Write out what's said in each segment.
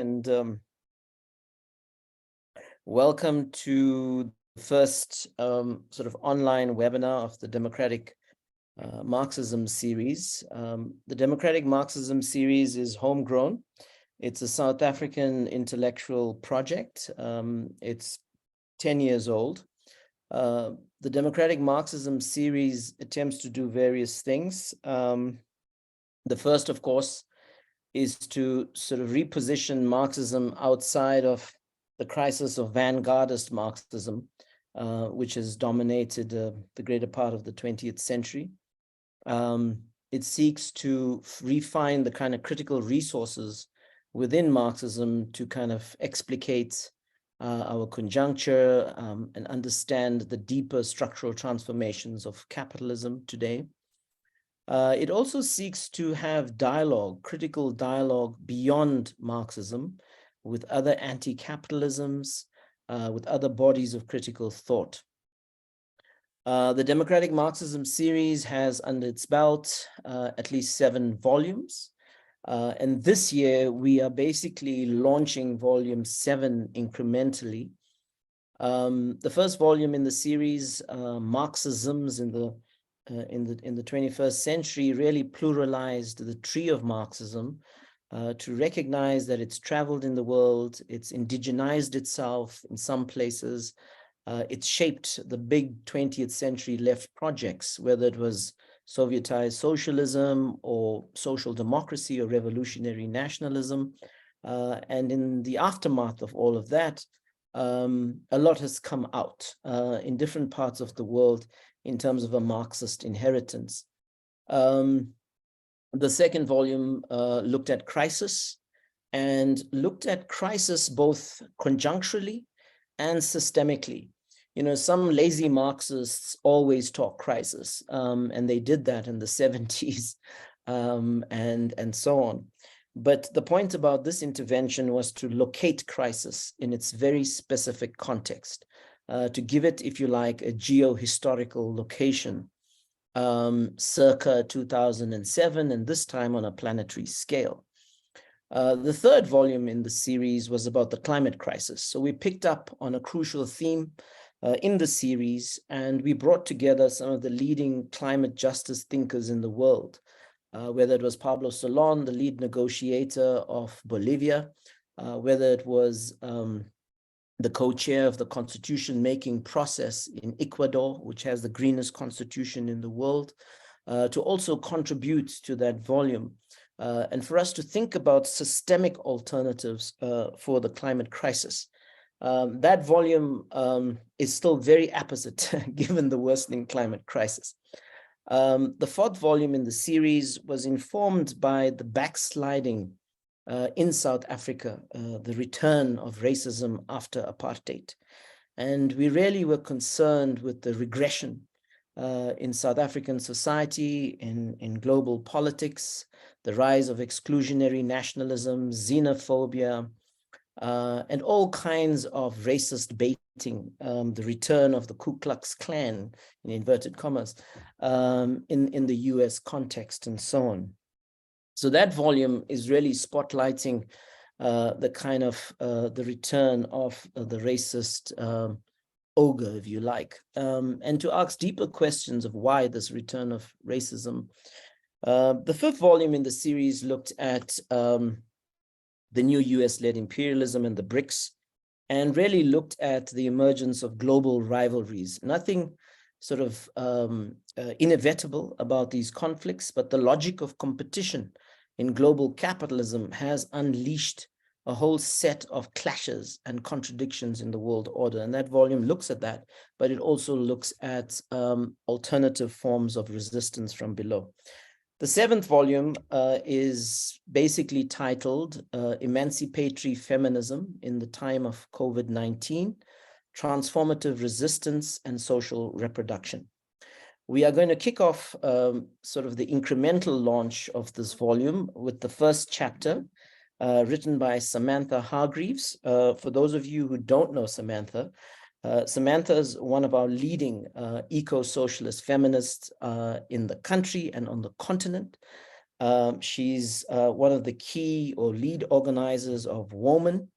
and welcome to the first sort of online webinar of the Democratic Marxism series. The Democratic Marxism series is homegrown. It's a South African intellectual project. It's 10 years old. The Democratic Marxism series attempts to do various things. The first, of course, is to sort of reposition Marxism outside of the crisis of vanguardist Marxism, which has dominated the greater part of the 20th century. It seeks to refine the kind of critical resources within Marxism to kind of explicate our conjuncture and understand the deeper structural transformations of capitalism today. It also seeks to have dialogue, critical dialogue beyond Marxism with other anti-capitalisms, with other bodies of critical thought. The Democratic Marxism series has under its belt at least 7 volumes. And this year, we are basically launching volume 7 incrementally. The first volume in the series, Marxisms in the 21st century, really pluralized the tree of Marxism to recognize that it's traveled in the world, it's indigenized itself in some places, it's shaped the big 20th century left projects, whether it was Sovietized socialism or social democracy or revolutionary nationalism. And in the aftermath of all of that, a lot has come out in different parts of the world in terms of a Marxist inheritance. The second volume looked at crisis and looked at crisis both conjuncturally and systemically. You know, some lazy Marxists always talk crisis, and they did that in the 70s and so on. But the point about this intervention was to locate crisis in its very specific context, to give it, if you like, a geo-historical location, circa 2007, and this time on a planetary scale. The third volume in the series was about the climate crisis. So we picked up on a crucial theme in the series, and we brought together some of the leading climate justice thinkers in the world, whether it was Pablo Solon, the lead negotiator of Bolivia, whether it was the co-chair of the constitution-making process in Ecuador, which has the greenest constitution in the world, to also contribute to that volume. And for us to think about systemic alternatives for the climate crisis. That volume is still very apposite given the worsening climate crisis. The fourth volume in the series was informed by the backsliding in South Africa, the return of racism after apartheid. And we really were concerned with the regression in South African society, in global politics, the rise of exclusionary nationalism, xenophobia, and all kinds of racist baiting, the return of the Ku Klux Klan, in inverted commas, in the US context and so on. So that volume is really spotlighting the kind of the return of the racist ogre, if you like, and to ask deeper questions of why this return of racism. The fifth volume in the series looked at the new US-led imperialism and the BRICS, and really looked at the emergence of global rivalries. Nothing sort of inevitable about these conflicts, but the logic of competition in global capitalism has unleashed a whole set of clashes and contradictions in the world order. And that volume looks at that, but it also looks at alternative forms of resistance from below. The seventh volume is basically titled Emancipatory Feminism in the Time of COVID-19, Transformative Resistance and Social Reproduction. We are going to kick off sort of the incremental launch of this volume with the first chapter written by Samantha Hargreaves. For those of you who don't know Samantha, Samantha is one of our leading eco-socialist feminists in the country and on the continent. She's one of the key or lead organizers of Woman.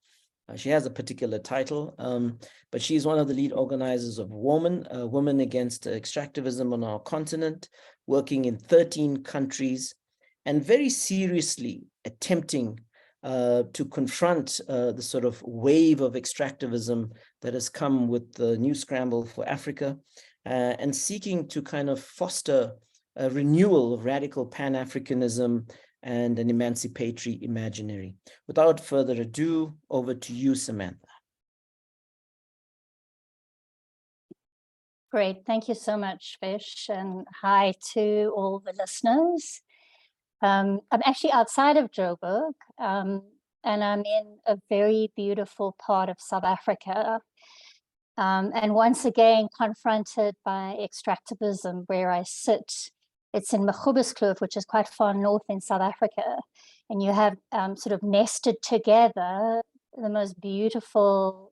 She has a particular title, but she's one of the lead organizers of Woman, Women Against Extractivism on Our Continent, working in 13 countries, and very seriously attempting to confront the sort of wave of extractivism that has come with the new scramble for Africa, and seeking to kind of foster a renewal of radical Pan-Africanism and an emancipatory imaginary. Without further ado, over to you, Samantha. Great, thank you so much, Fish, and hi to all the listeners. I'm actually outside of Joburg, and I'm in a very beautiful part of South Africa, and once again confronted by extractivism where I sit. It's in Magoebaskloof, which is quite far north in South Africa. And you have sort of nested together the most beautiful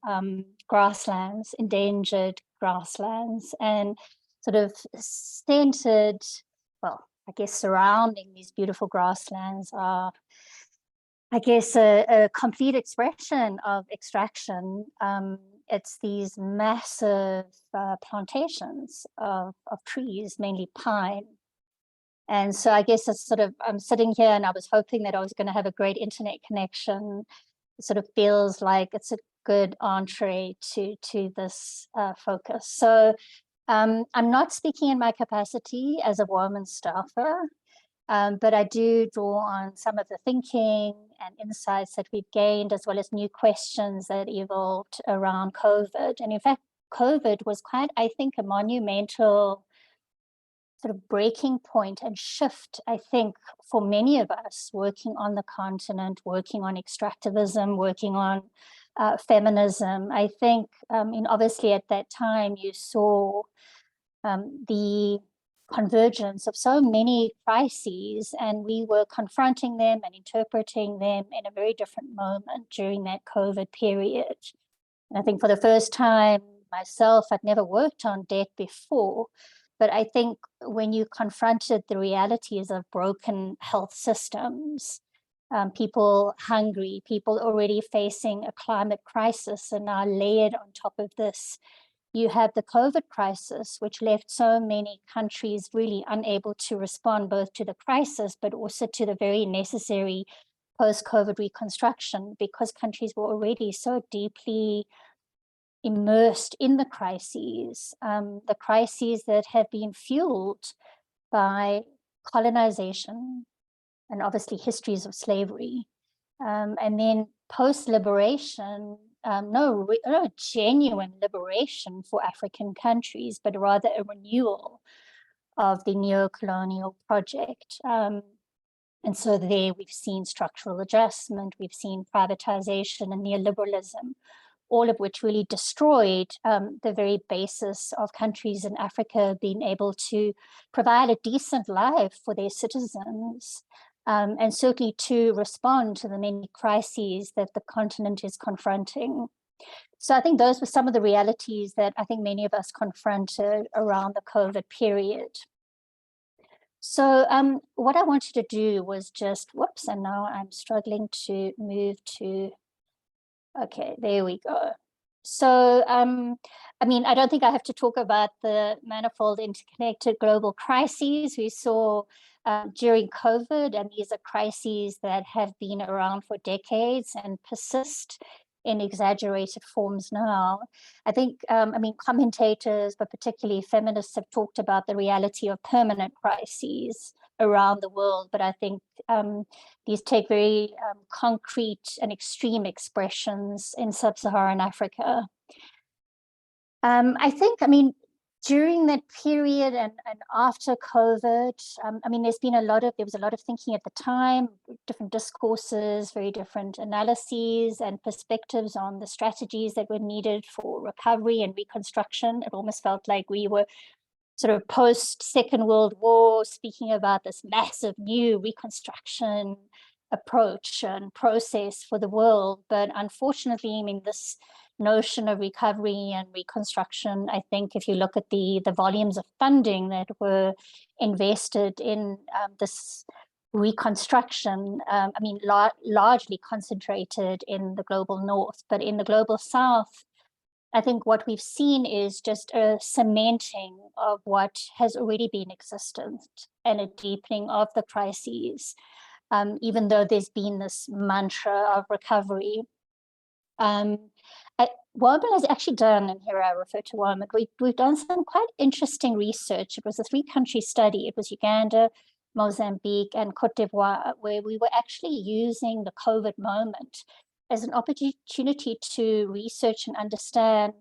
grasslands, endangered grasslands, and sort of centered, well, I guess surrounding these beautiful grasslands are, I guess, a complete expression of extraction. It's these massive plantations of trees, mainly pine. And so I guess it's sort of, I'm sitting here and I was hoping that I was going to have a great internet connection. It sort of feels like it's a good entree to this focus. So I'm not speaking in my capacity as a woman staffer, but I do draw on some of the thinking and insights that we've gained, as well as new questions that evolved around COVID. And in fact, COVID was quite, I think, a monumental sort of breaking point and shift, I think, for many of us working on the continent, working on extractivism, working on feminism. I think, obviously at that time you saw the convergence of so many crises, and we were confronting them and interpreting them in a very different moment during that COVID period. And I think for the first time myself, I'd never worked on debt before, but I think when you confronted the realities of broken health systems, people hungry, people already facing a climate crisis, and now layered on top of this, you have the COVID crisis, which left so many countries really unable to respond both to the crisis, but also to the very necessary post-COVID reconstruction, because countries were already so deeply immersed in the crises that have been fueled by colonization and obviously histories of slavery. And then post-liberation, no genuine liberation for African countries, but rather a renewal of the neo-colonial project. And so there we've seen structural adjustment, we've seen privatization and neoliberalism, all of which really destroyed the very basis of countries in Africa being able to provide a decent life for their citizens, and certainly to respond to the many crises that the continent is confronting. So I think those were some of the realities that I think many of us confronted around the COVID period. So what I wanted to do was just, whoops, and now I'm struggling to move to, okay, there we go. So, I mean, I don't think I have to talk about the manifold interconnected global crises we saw during COVID, and these are crises that have been around for decades and persist in exaggerated forms now. I think, I mean, commentators, but particularly feminists, have talked about the reality of permanent crises around the world, but I think these take very concrete and extreme expressions in sub-Saharan Africa. I think, I mean, during that period and after COVID, I mean, there was a lot of thinking at the time, different discourses, very different analyses and perspectives on the strategies that were needed for recovery and reconstruction. It almost felt like we were sort of post-Second World War speaking about this massive new reconstruction approach and process for the world. But unfortunately, I mean, this notion of recovery and reconstruction, I think if you look at the volumes of funding that were invested in this reconstruction, I mean, largely concentrated in the global north, but in the global south, I think what we've seen is just a cementing of what has already been existent and a deepening of the crises, even though there's been this mantra of recovery. WOMAN has actually done, and here I refer to WOMAN, we've done some quite interesting research. It was a 3-country study. It was Uganda, Mozambique, and Cote d'Ivoire, where we were actually using the COVID moment as an opportunity to research and understand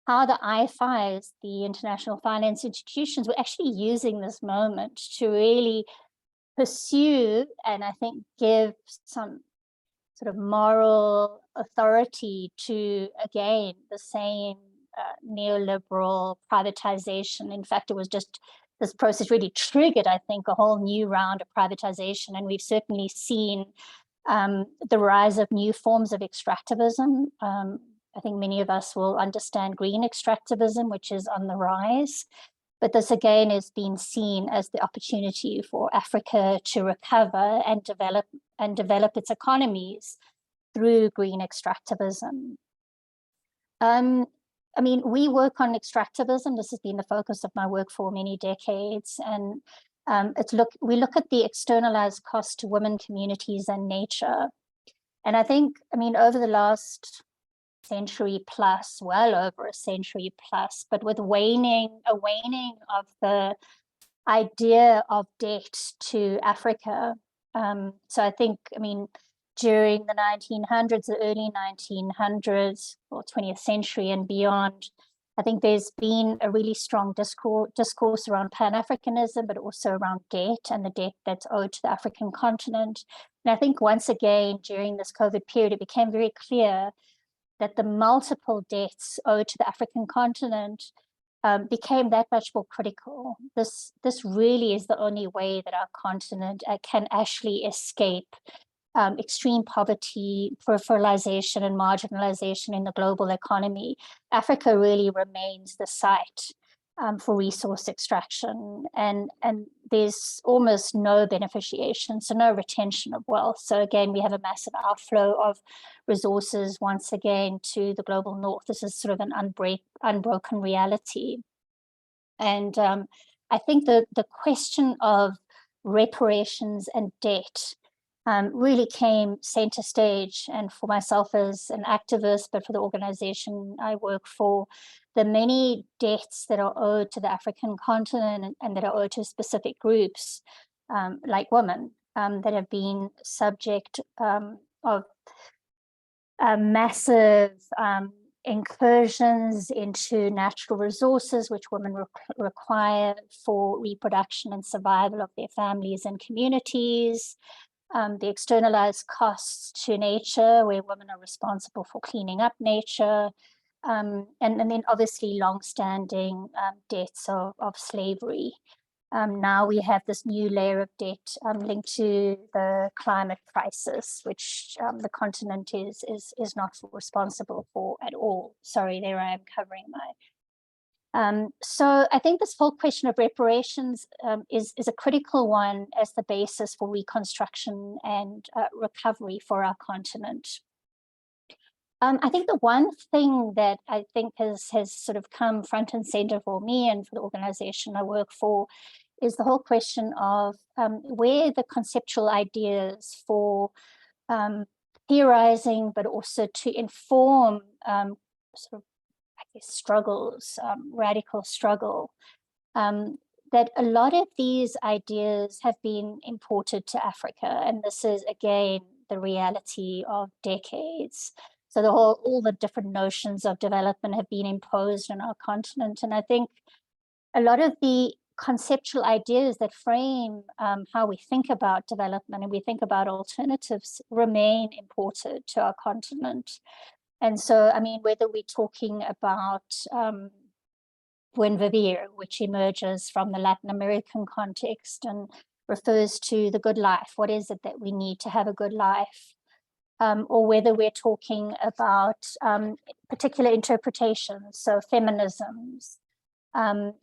how the IFIs, the international finance institutions, were actually using this moment to really pursue and I think give some sort of moral authority to, again, the same neoliberal privatization. In fact, it was just this process really triggered, I think, a whole new round of privatization. And we've certainly seen the rise of new forms of extractivism. I think many of us will understand green extractivism, which is on the rise. But this again is being seen as the opportunity for Africa to recover and develop its economies through green extractivism. I mean, we work on extractivism. This has been the focus of my work for many decades. And we look at the externalized cost to women, communities, and nature. And I think, I mean, over the last century plus, well over a century plus, but with a waning of the idea of debt to Africa. So I think, I mean, during the 1900s, the early 1900s, or 20th century and beyond, I think there's been a really strong discourse around Pan-Africanism, but also around debt and the debt that's owed to the African continent. And I think once again, during this COVID period, it became very clear that the multiple debts owed to the African continent became that much more critical. This really is the only way that our continent can actually escape extreme poverty, peripheralization, and marginalization in the global economy. Africa really remains the site for resource extraction, and there's almost no beneficiation, so no retention of wealth. So again, we have a massive outflow of resources once again to the global north. This is sort of an unbroken reality. And I think the question of reparations and debt really came center stage. And for myself as an activist, but for the organization I work for, the many debts that are owed to the African continent and that are owed to specific groups, like women, that have been subject of massive incursions into natural resources, which women require for reproduction and survival of their families and communities. The externalized costs to nature, where women are responsible for cleaning up nature, and then obviously long-standing debts of slavery. Now we have this new layer of debt linked to the climate crisis, which the continent is not responsible for at all. Sorry, there I am covering my. So I think this whole question of reparations is a critical one as the basis for reconstruction and recovery for our continent. I think the one thing that I think has sort of come front and center for me and for the organization I work for is the whole question of where the conceptual ideas for theorizing, but also to inform sort of, I guess, struggles, radical struggle, that a lot of these ideas have been imported to Africa. And this is, again, the reality of decades. So all the different notions of development have been imposed on our continent. And I think a lot of the conceptual ideas that frame how we think about development and we think about alternatives remain imported to our continent. And so, I mean, whether we're talking about buen vivir, which emerges from the Latin American context and refers to the good life, what is it that we need to have a good life? Or whether we're talking about particular interpretations, so feminisms,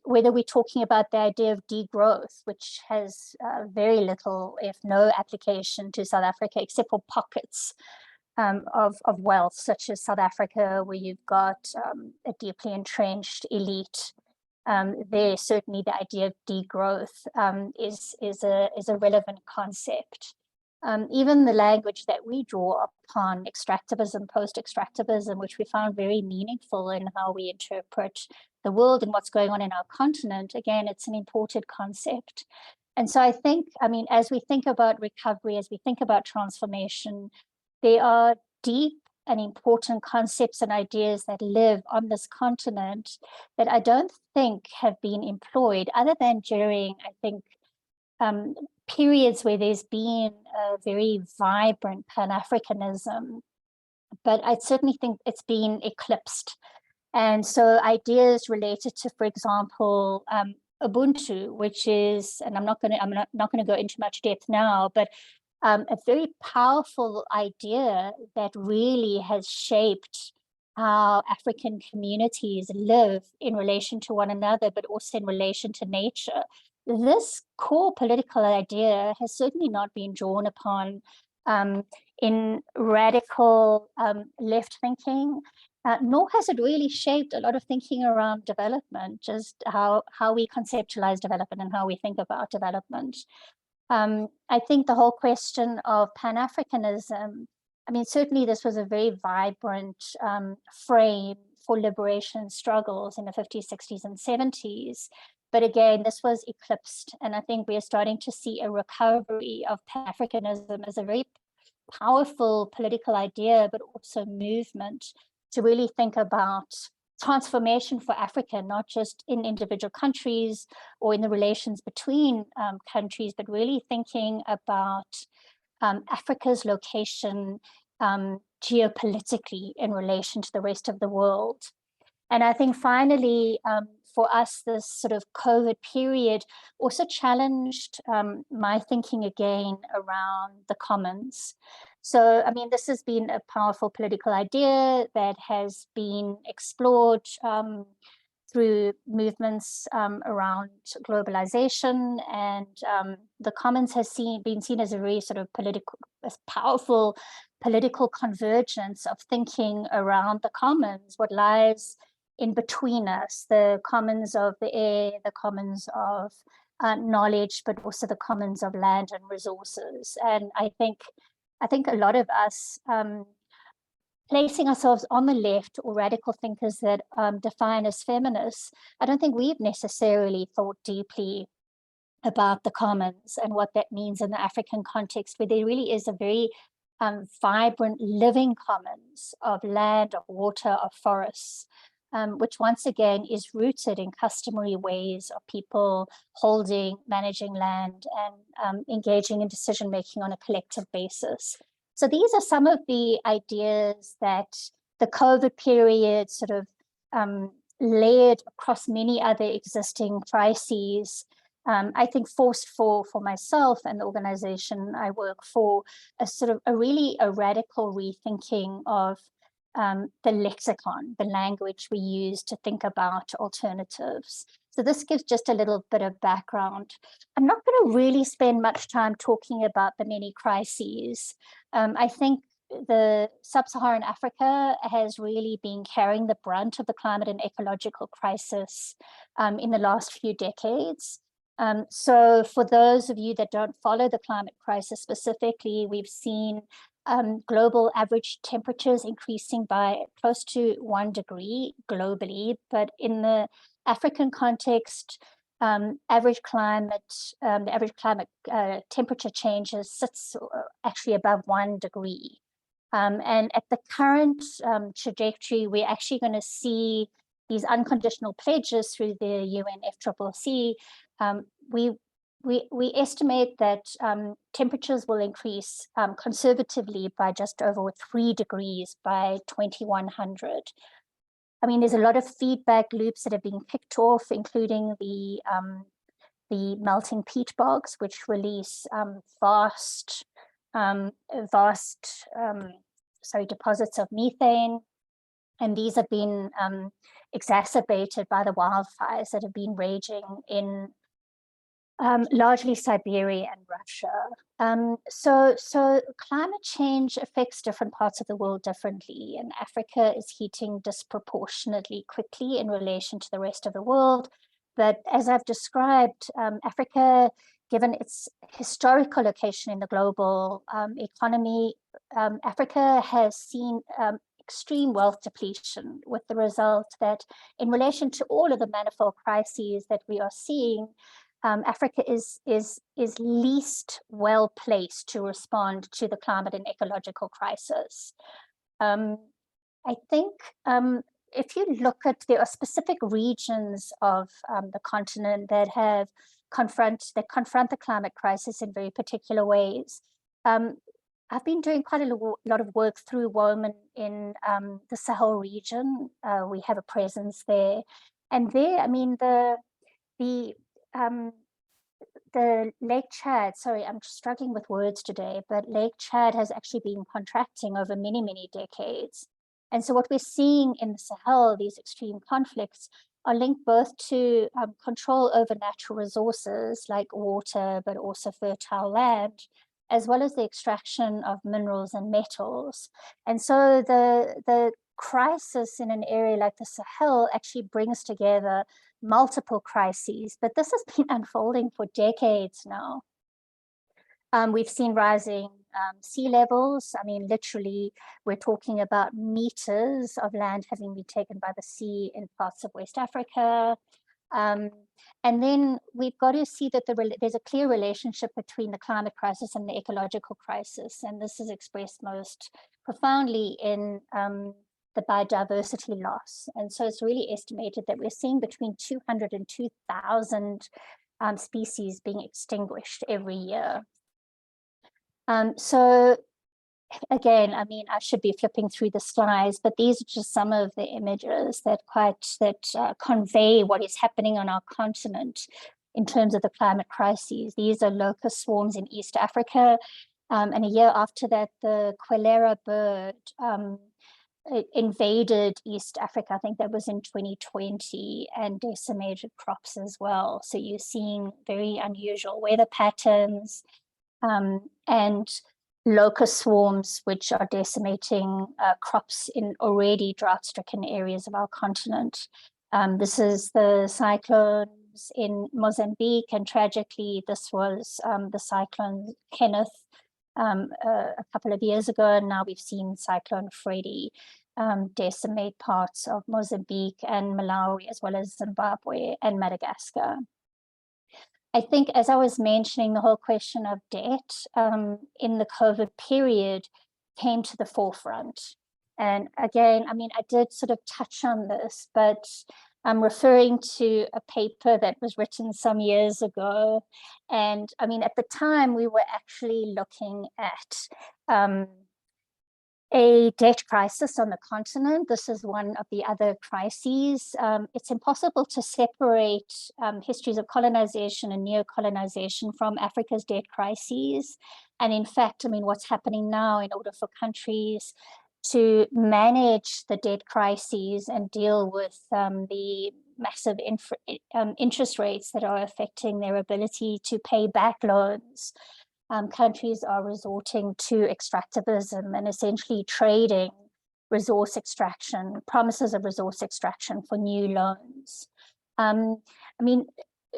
whether we're talking about the idea of degrowth, which has very little, if no, application to South Africa, except for pockets of wealth, such as South Africa, where you've got a deeply entrenched elite. There, certainly the idea of degrowth is a relevant concept. Even the language that we draw upon, extractivism, post-extractivism, which we found very meaningful in how we interpret the world and what's going on in our continent, again, it's an imported concept. And so I think, I mean, as we think about recovery, as we think about transformation, there are deep and important concepts and ideas that live on this continent that I don't think have been employed, other than during, I think, periods where there's been a very vibrant Pan-Africanism, but I certainly think it's been eclipsed. And so ideas related to, for example, Ubuntu, which is, and I'm not going to go into much depth now, but a very powerful idea that really has shaped how African communities live in relation to one another, but also in relation to nature. This core political idea has certainly not been drawn upon in radical left thinking, nor has it really shaped a lot of thinking around development, just how we conceptualize development and how we think about development. I think the whole question of Pan-Africanism, I mean, certainly this was a very vibrant frame for liberation struggles in the 50s, 60s, and 70s. But again, this was eclipsed. And I think we are starting to see a recovery of Pan-Africanism as a very powerful political idea, but also movement to really think about transformation for Africa, not just in individual countries or in the relations between countries, but really thinking about Africa's location geopolitically in relation to the rest of the world. And I think finally, for us, this sort of COVID period also challenged my thinking again around the commons. So, I mean, this has been a powerful political idea that has been explored through movements around globalization, and the commons has been seen as a very sort of powerful political convergence of thinking around the commons, what lies in between us, the commons of the air, the commons of knowledge, but also the commons of land and resources. And I think a lot of us placing ourselves on the left, or radical thinkers that define as feminists, I don't think we've necessarily thought deeply about the commons and what that means in the African context, where there really is a very vibrant living commons of land, of water, of forests, which once again is rooted in customary ways of people holding, managing land, and engaging in decision-making on a collective basis. So these are some of the ideas that the COVID period sort of layered across many other existing crises. I think forced for myself and the organization I work for a sort of a radical rethinking of the lexicon, the language we use to think about alternatives. So this gives just a little bit of background. I'm not going to really spend much time talking about the many crises. I think the sub-Saharan Africa has really been carrying the brunt of the climate and ecological crisis in the last few decades. So for those of you that don't follow the climate crisis specifically, we've seen global average temperatures increasing by close to 1 degree globally, but in the African context, the average climate temperature changes sits actually above 1 degree. And at the current trajectory, we're actually going to see these unconditional pledges through the UNFCCC. We estimate that temperatures will increase conservatively by just over 3 degrees by 2100. I mean, there's a lot of feedback loops that are being picked off, including the melting peat bogs, which release vast deposits of methane. And these have been exacerbated by the wildfires that have been raging in largely Siberia and Russia. So climate change affects different parts of the world differently, and Africa is heating disproportionately quickly in relation to the rest of the world. But as I've described, Africa, given its historical location in the global economy, Africa has seen extreme wealth depletion, with the result that in relation to all of the manifold crises that we are seeing, Africa is least well placed to respond to the climate and ecological crisis. I think if you look at, there are specific regions of the continent that confront the climate crisis in very particular ways. I've been doing quite a lot of work through women in the Sahel region. We have a presence there, and there, I mean, the Lake Chad, sorry, I'm struggling with words today, but Lake Chad has actually been contracting over many, many decades. And so what we're seeing in the Sahel, these extreme conflicts, are linked both to control over natural resources like water, but also fertile land, as well as the extraction of minerals and metals. And so the crisis in an area like the Sahel actually brings together multiple crises, but this has been unfolding for decades now. We've seen rising sea levels. I mean, literally, we're talking about meters of land having been taken by the sea in parts of West Africa. And then we've got to see that there's a clear relationship between the climate crisis and the ecological crisis. And this is expressed most profoundly in the biodiversity loss. And so it's really estimated that we're seeing between 200 and 2,000 species being extinguished every year. So again, I mean, I should be flipping through the slides, but these are just some of the images that convey what is happening on our continent in terms of the climate crises. These are locust swarms in East Africa. And a year after that, the Quelera bird it invaded East Africa. I think that was in 2020, and decimated crops as well. So you're seeing very unusual weather patterns and locust swarms, which are decimating crops in already drought-stricken areas of our continent. This is the cyclones in Mozambique, and tragically, this was the cyclone Kenneth a couple of years ago, and now we've seen Cyclone Freddy decimate parts of Mozambique and Malawi, as well as Zimbabwe and Madagascar. I think, as I was mentioning, the whole question of debt in the COVID period came to the forefront. And again, I mean, I did sort of touch on this, but I'm referring to a paper that was written some years ago. And I mean, at the time, we were actually looking at a debt crisis on the continent. This is one of the other crises. It's impossible to separate histories of colonization and neo-colonization from Africa's debt crises. And in fact, I mean, what's happening now, in order for countries to manage the debt crises and deal with the massive interest rates that are affecting their ability to pay back loans, countries are resorting to extractivism and essentially trading resource extraction, promises of resource extraction for new loans. I mean,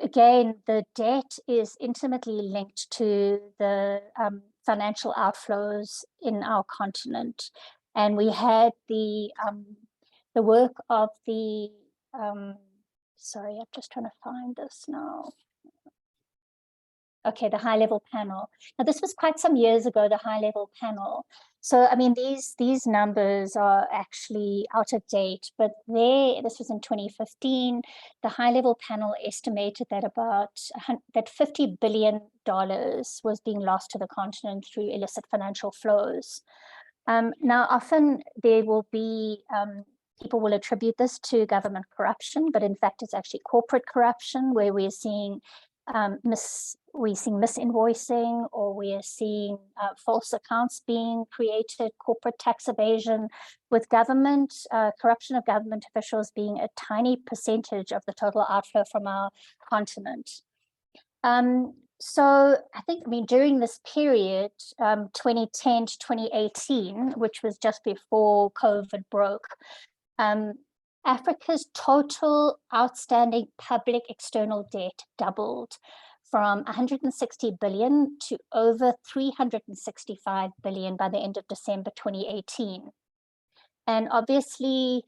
again, the debt is intimately linked to the financial outflows in our continent. And we had the work of the, sorry, I'm just trying to find this now. Okay, the high-level panel. Now, this was quite some years ago, the high-level panel. So, I mean, these numbers are actually out of date, but this was in 2015. The high-level panel estimated that that $50 billion was being lost to the continent through illicit financial flows. Now, often there will be, people will attribute this to government corruption, but in fact, it's actually corporate corruption, where we're seeing we're seeing misinvoicing, or we are seeing false accounts being created, corporate tax evasion, with government, corruption of government officials being a tiny percentage of the total outflow from our continent. So I think, during this period, 2010 to 2018, which was just before COVID broke, Africa's total outstanding public external debt doubled from 160 billion to over 365 billion by the end of December 2018. And obviously,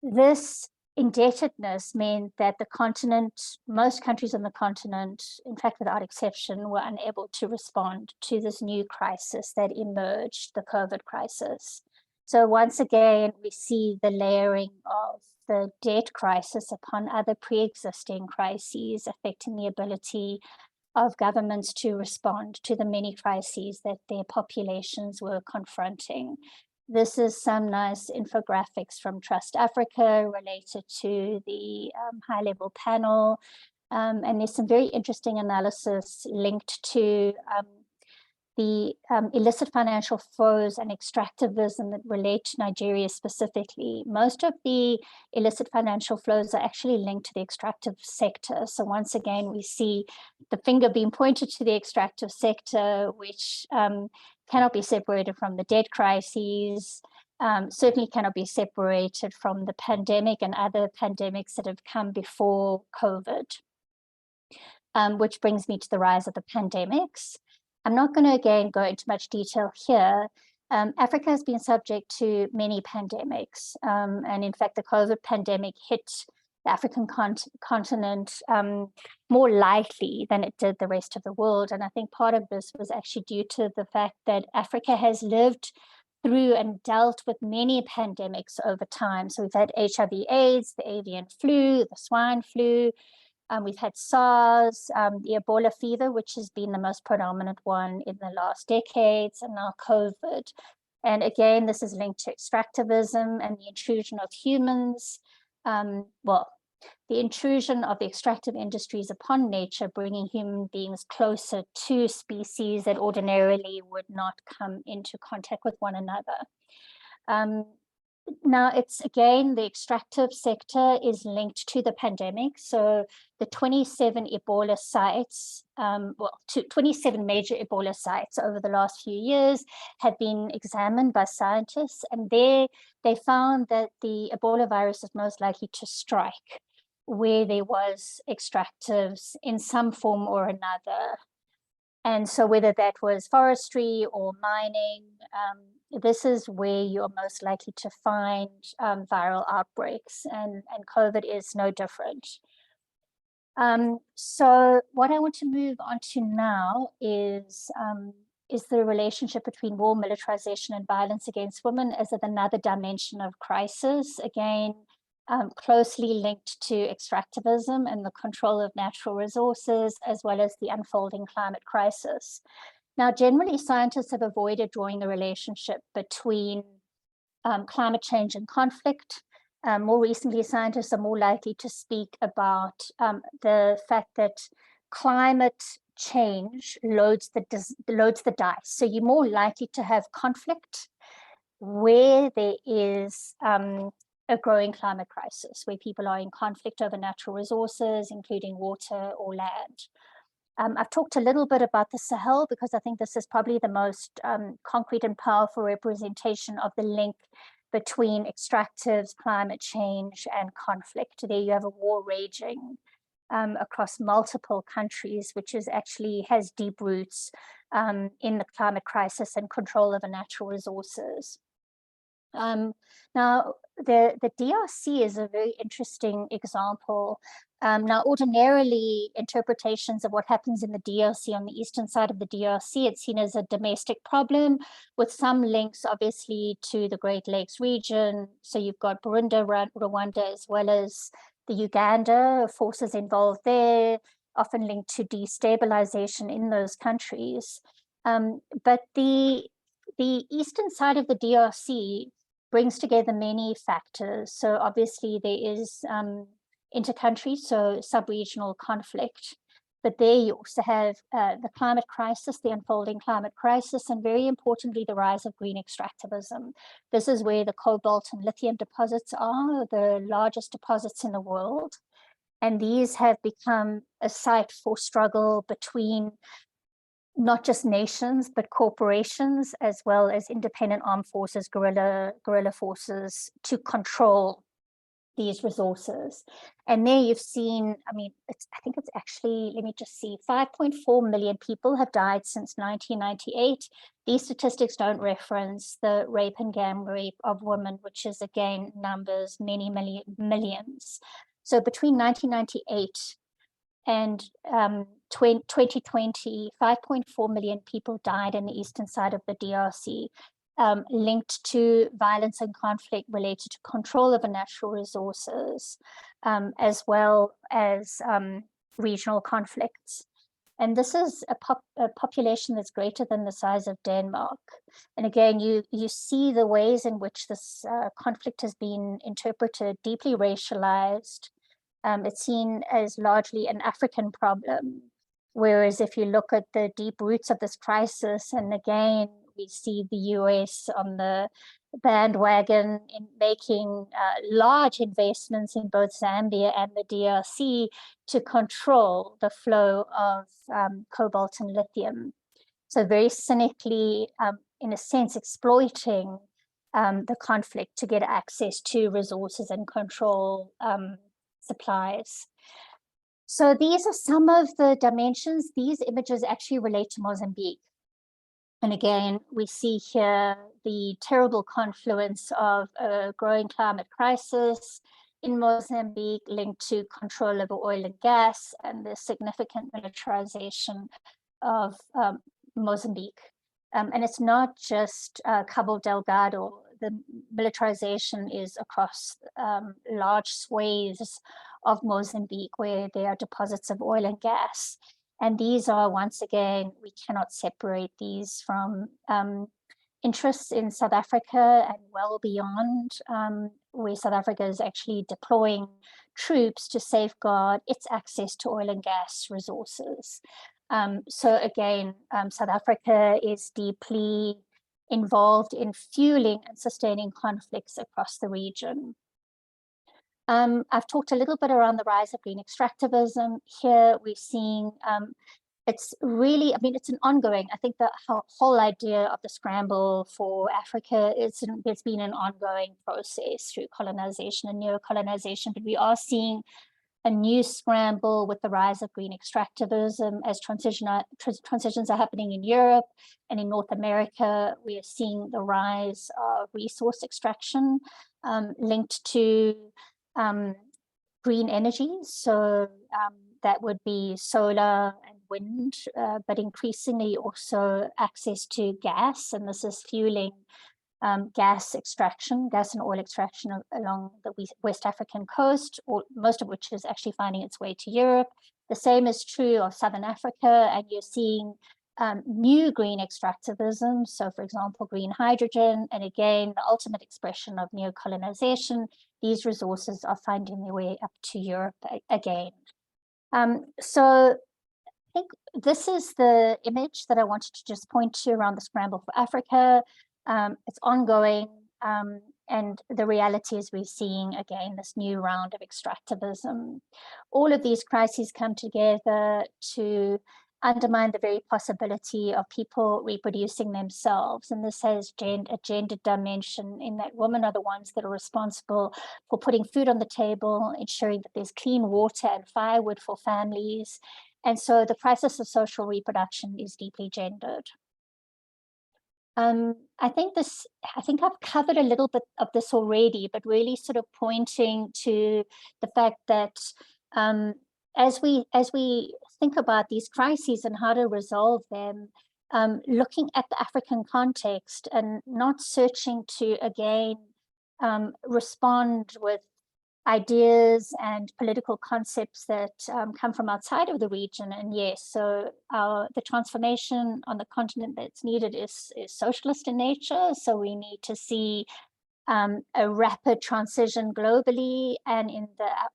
this indebtedness meant that the continent, most countries on the continent, in fact, without exception, were unable to respond to this new crisis that emerged, the COVID crisis. So once again, we see the layering of the debt crisis upon other pre-existing crises, affecting the ability of governments to respond to the many crises that their populations were confronting. This is some nice infographics from Trust Africa related to the high-level panel. And there's some very interesting analysis linked to the illicit financial flows and extractivism that relate to Nigeria specifically. Most of the illicit financial flows are actually linked to the extractive sector. So once again, we see the finger being pointed to the extractive sector, which cannot be separated from the debt crises, certainly cannot be separated from the pandemic and other pandemics that have come before COVID, which brings me to the rise of the pandemics. I'm not going to, again, go into much detail here. Africa has been subject to many pandemics. And in fact, the COVID pandemic hit the African continent more lightly than it did the rest of the world. And I think part of this was actually due to the fact that Africa has lived through and dealt with many pandemics over time. So we've had HIV/AIDS, the avian flu, the swine flu. We've had SARS, the Ebola fever, which has been the most predominant one in the last decades, and now COVID. And again, this is linked to extractivism and the intrusion of humans. The intrusion of the extractive industries upon nature, bringing human beings closer to species that ordinarily would not come into contact with one another. Now, it's again, the extractive sector is linked to the pandemic. So the 27 Ebola sites, 27 major Ebola sites over the last few years have been examined by scientists, and they found that the Ebola virus is most likely to strike where there was extractives in some form or another. And so whether that was forestry or mining, this is where you're most likely to find viral outbreaks, and COVID is no different. So what I want to move on to now is the relationship between war, militarization, and violence against women as another dimension of crisis, again, closely linked to extractivism and the control of natural resources, as well as the unfolding climate crisis. Now, generally, scientists have avoided drawing the relationship between climate change and conflict. More recently, scientists are more likely to speak about the fact that climate change loads the dice. So you're more likely to have conflict where there is a growing climate crisis, where people are in conflict over natural resources, including water or land. I've talked a little bit about the Sahel because I think this is probably the most concrete and powerful representation of the link between extractives, climate change, and conflict. There you have a war raging across multiple countries, which has deep roots in the climate crisis and control over natural resources. Now, the DRC is a very interesting example. Now, ordinarily, interpretations of what happens in the DRC, on the eastern side of the DRC, it's seen as a domestic problem, with some links, obviously, to the Great Lakes region. So you've got Burundi, Rwanda, as well as the Uganda forces involved there, often linked to destabilization in those countries. But the eastern side of the DRC brings together many factors. So obviously there is inter-country, so sub-regional conflict. But there you also have the climate crisis, the unfolding climate crisis, and very importantly, the rise of green extractivism. This is where the cobalt and lithium deposits are, the largest deposits in the world. And these have become a site for struggle between not just nations, but corporations, as well as independent armed forces, guerrilla forces, to control these resources. And there you've seen, I mean, I think it's actually, let me just see, 5.4 million people have died since 1998. These statistics don't reference the rape and gang rape of women, which is again numbers, many millions. So between 1998 and 2020, 5.4 million people died in the eastern side of the DRC, linked to violence and conflict related to control over natural resources, as well as regional conflicts. And this is a population that's greater than the size of Denmark. And again, you see the ways in which this conflict has been interpreted, deeply racialized. It's seen as largely an African problem. Whereas if you look at the deep roots of this crisis, and again, we see the US on the bandwagon in making large investments in both Zambia and the DRC to control the flow of cobalt and lithium. So very cynically, in a sense, exploiting the conflict to get access to resources and control supplies. So these are some of the dimensions. These images actually relate to Mozambique. And again, we see here the terrible confluence of a growing climate crisis in Mozambique linked to control over oil and gas and the significant militarization of Mozambique. And it's not just Cabo Delgado. The militarization is across large swathes of Mozambique where there are deposits of oil and gas. And these are, once again, we cannot separate these from interests in South Africa and well beyond, where South Africa is actually deploying troops to safeguard its access to oil and gas resources. So again, South Africa is deeply involved in fueling and sustaining conflicts across the region. I've talked a little bit around the rise of green extractivism. Here we're seeing, it's really, I mean, it's an ongoing, I think the whole idea of the scramble for Africa, it's been an ongoing process through colonization and neo-colonization, but we are seeing a new scramble with the rise of green extractivism as transitions are happening in Europe and in North America. We are seeing the rise of resource extraction linked to green energy. So that would be solar and wind, but increasingly also access to gas. And this is fueling gas extraction, gas and oil extraction along the West African coast, or most of which is actually finding its way to Europe. The same is true of Southern Africa, and you're seeing new green extractivism. So for example, green hydrogen, and again, the ultimate expression of neo-colonization. These resources are finding their way up to Europe again. So I think this is the image that I wanted to just point to around the scramble for Africa. It's ongoing, and the reality is we're seeing again this new round of extractivism. All of these crises come together to undermine the very possibility of people reproducing themselves. And this has a gendered dimension in that women are the ones that are responsible for putting food on the table, ensuring that there's clean water and firewood for families. And so the crisis of social reproduction is deeply gendered. I think I've covered a little bit of this already, but really sort of pointing to the fact that as we think about these crises and how to resolve them, looking at the African context and not searching to again respond with ideas and political concepts that come from outside of the region. And yes, so the transformation on the continent that's needed is socialist in nature. So we need to see a rapid transition globally and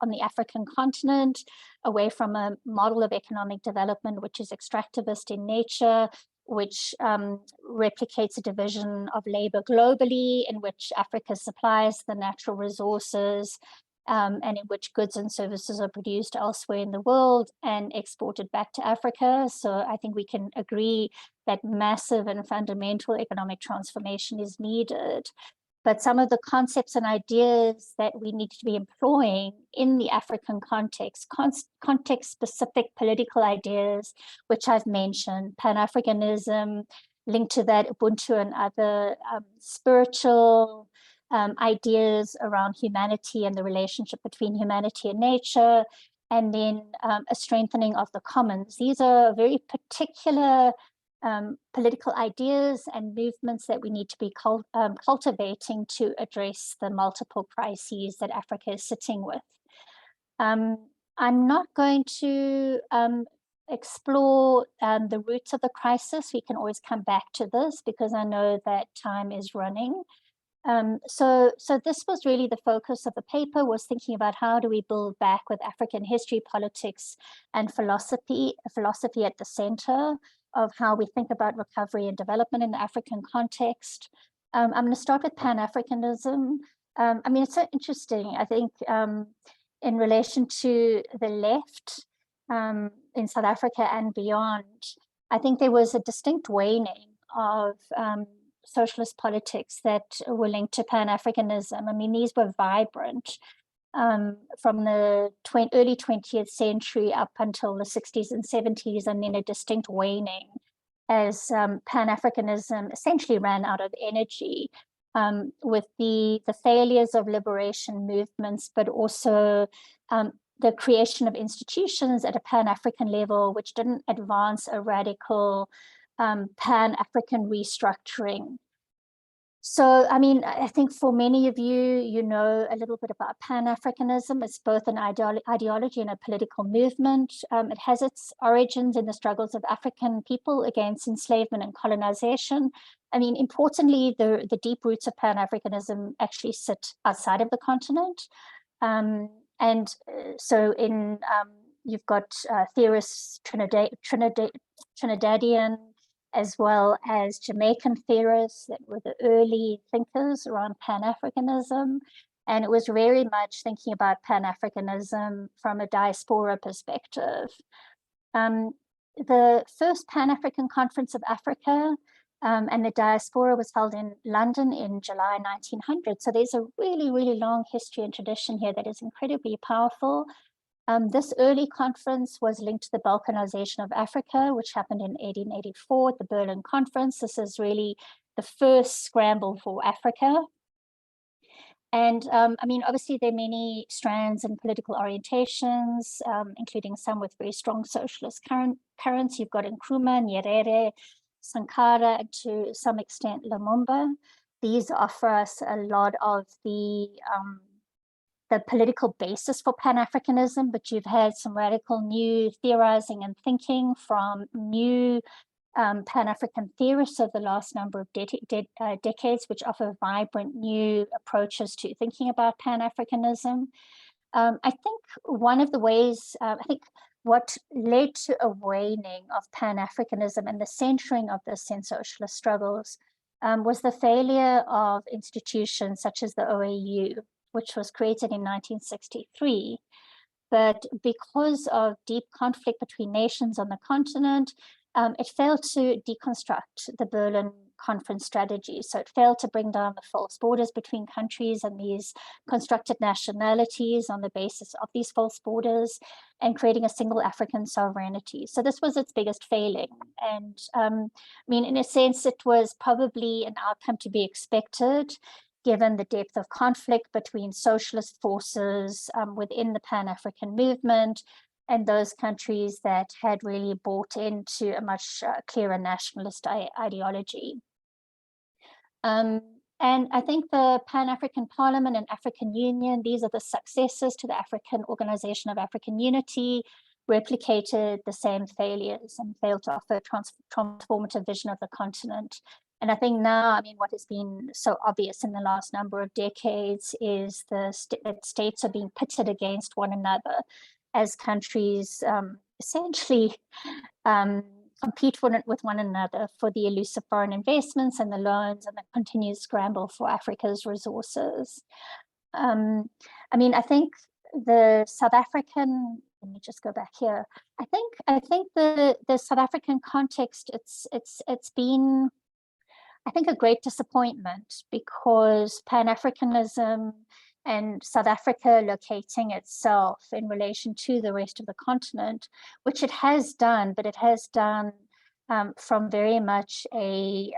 on the African continent, away from a model of economic development which is extractivist in nature, which replicates a division of labor globally, in which Africa supplies the natural resources, and in which goods and services are produced elsewhere in the world and exported back to Africa. So I think we can agree that massive and fundamental economic transformation is needed. But some of the concepts and ideas that we need to be employing in the African context, context-specific political ideas, which I've mentioned, Pan-Africanism, linked to that Ubuntu and other spiritual ideas around humanity and the relationship between humanity and nature, and then a strengthening of the commons. These are very particular political ideas and movements that we need to be cultivating to address the multiple crises that Africa is sitting with. I'm not going to explore the roots of the crisis. We can always come back to this because I know that time is running. So this was really the focus of the paper, was thinking about how do we build back with African history, politics, and philosophy at the center of how we think about recovery and development in the African context. I'm going to start with Pan-Africanism. I mean, it's so interesting, I think, in relation to the left in South Africa and beyond. I think there was a distinct waning of socialist politics that were linked to Pan-Africanism. I mean, these were vibrant from the early 20th century up until the 60s and 70s, and then a distinct waning as Pan-Africanism essentially ran out of energy with the failures of liberation movements, but also the creation of institutions at a Pan-African level, which didn't advance a radical Pan-African restructuring. So, I mean, I think for many of you, you know a little bit about Pan-Africanism. It's both an ideology and a political movement. It has its origins in the struggles of African people against enslavement and colonization. I mean, importantly, the deep roots of Pan-Africanism actually sit outside of the continent. So you've got theorists, Trinidadian, as well as Jamaican theorists that were the early thinkers around Pan-Africanism. And it was very much thinking about Pan-Africanism from a diaspora perspective. The first Pan-African Conference of Africa and the diaspora was held in London in July 1900. So there's a really, really long history and tradition here that is incredibly powerful. This early conference was linked to the Balkanization of Africa, which happened in 1884 at the Berlin Conference. This is really the first scramble for Africa. And I mean, obviously there are many strands and political orientations, including some with very strong socialist currents. You've got Nkrumah, Nyerere, Sankara, and to some extent Lumumba. These offer us a lot of the political basis for Pan-Africanism, but you've had some radical new theorizing and thinking from new Pan-African theorists of the last number of decades, which offer vibrant new approaches to thinking about Pan-Africanism. I think one of the ways, I think what led to a waning of Pan-Africanism and the centering of this in socialist struggles was the failure of institutions such as the OAU, which was created in 1963. But because of deep conflict between nations on the continent, it failed to deconstruct the Berlin Conference strategy. So it failed to bring down the false borders between countries and these constructed nationalities on the basis of these false borders and creating a single African sovereignty. So this was its biggest failing. And I mean, in a sense, it was probably an outcome to be expected, given the depth of conflict between socialist forces within the Pan-African movement and those countries that had really bought into a much clearer nationalist ideology. And I think the Pan-African Parliament and African Union, these are the successors to the African Organization of African Unity, replicated the same failures and failed to offer a transformative vision of the continent. And I think now, I mean, what has been so obvious in the last number of decades is that states are being pitted against one another as countries essentially compete with one another for the elusive foreign investments and the loans and the continued scramble for Africa's resources. I mean, I think the South African, let me just go back here. I think the South African context, it's been, I think, a great disappointment, because Pan-Africanism and South Africa locating itself in relation to the rest of the continent, which it has done, but it has done from very much a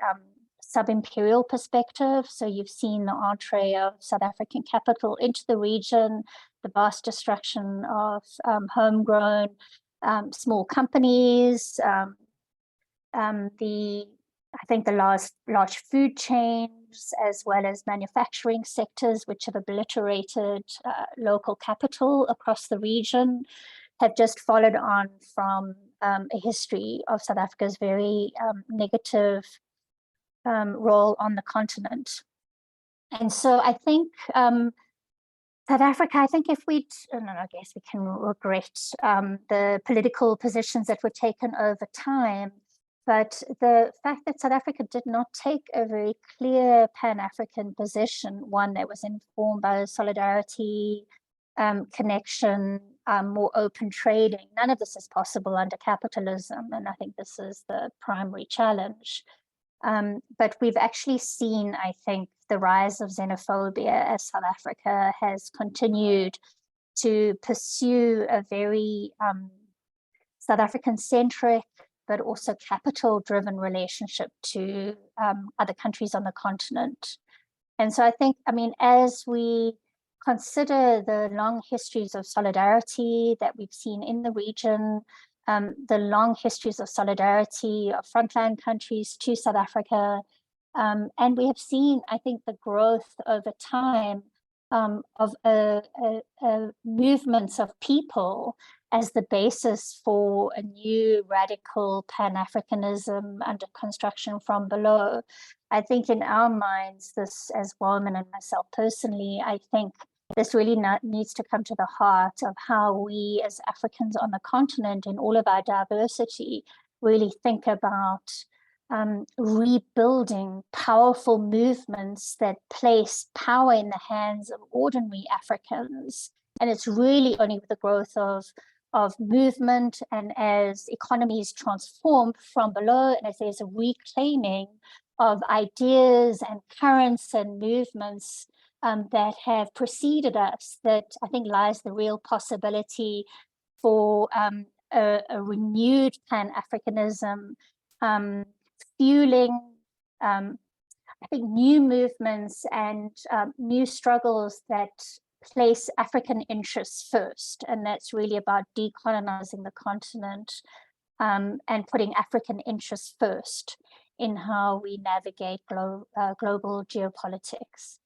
sub-imperial perspective. So you've seen the entree of South African capital into the region, the vast destruction of homegrown small companies, I think the large food chains, as well as manufacturing sectors, which have obliterated local capital across the region, have just followed on from a history of South Africa's very negative role on the continent. And so I think South Africa, I think if we'd, I guess we can regret the political positions that were taken over time, but the fact that South Africa did not take a very clear Pan-African position, one that was informed by solidarity, connection, more open trading, none of this is possible under capitalism. And I think this is the primary challenge. But we've actually seen, I think, the rise of xenophobia as South Africa has continued to pursue a very South African-centric, but also capital-driven relationship to other countries on the continent. And so I think, I mean, as we consider the long histories of solidarity that we've seen in the region, the long histories of solidarity of frontline countries to South Africa, and we have seen, I think, the growth over time of movements of people as the basis for a new radical Pan-Africanism under construction from below. I think in our minds, this, as Woman and myself personally, I think this really needs to come to the heart of how we as Africans on the continent, in all of our diversity, really think about rebuilding powerful movements that place power in the hands of ordinary Africans. And it's really only with the growth of movement, and as economies transform from below, and as there's a reclaiming of ideas and currents and movements that have preceded us, that I think lies the real possibility for a renewed Pan-Africanism, fueling, I think, new movements and new struggles that place African interests first. And that's really about decolonizing the continent and putting African interests first in how we navigate global geopolitics.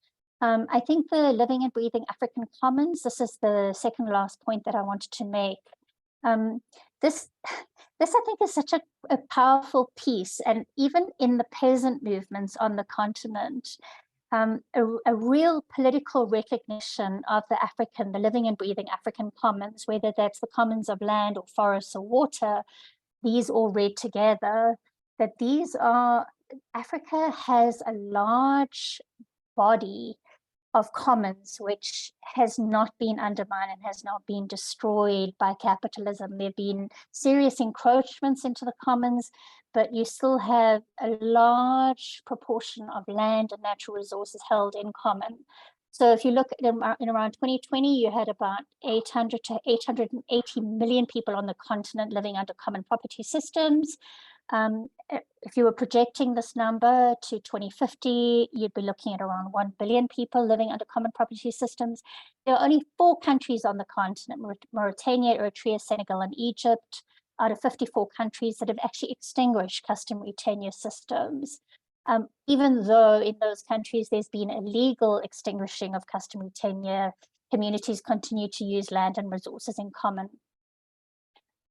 I think the living and breathing African commons, this is the second last point that I wanted to make. This I think is such a powerful piece, and even in the peasant movements on the continent, a real political recognition of the living and breathing African commons, whether that's the commons of land or forests or water, these all read together, that these are, Africa has a large body of commons which has not been undermined and has not been destroyed by capitalism. There have been serious encroachments into the commons, but you still have a large proportion of land and natural resources held in common. So if you look at in around 2020, you had about 800 to 880 million people on the continent living under common property systems. If you were projecting this number to 2050, you'd be looking at around 1 billion people living under common property systems. There are only 4 countries on the continent, Mauritania, Eritrea, Senegal, and Egypt, out of 54 countries that have actually extinguished customary tenure systems. Even though in those countries there's been a legal extinguishing of customary tenure, communities continue to use land and resources in common.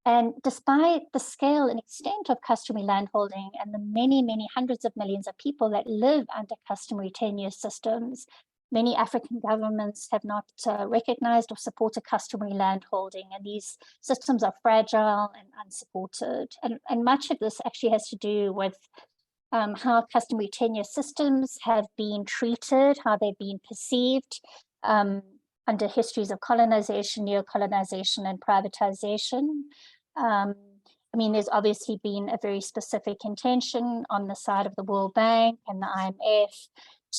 And despite the scale and extent of customary landholding and the many, many hundreds of millions of people that live under customary tenure systems, many African governments have not recognized or supported customary landholding, and these systems are fragile and unsupported. And much of this actually has to do with how customary tenure systems have been treated, how they've been perceived under histories of colonization, neocolonization, and privatization. I mean, there's obviously been a very specific intention on the side of the World Bank and the IMF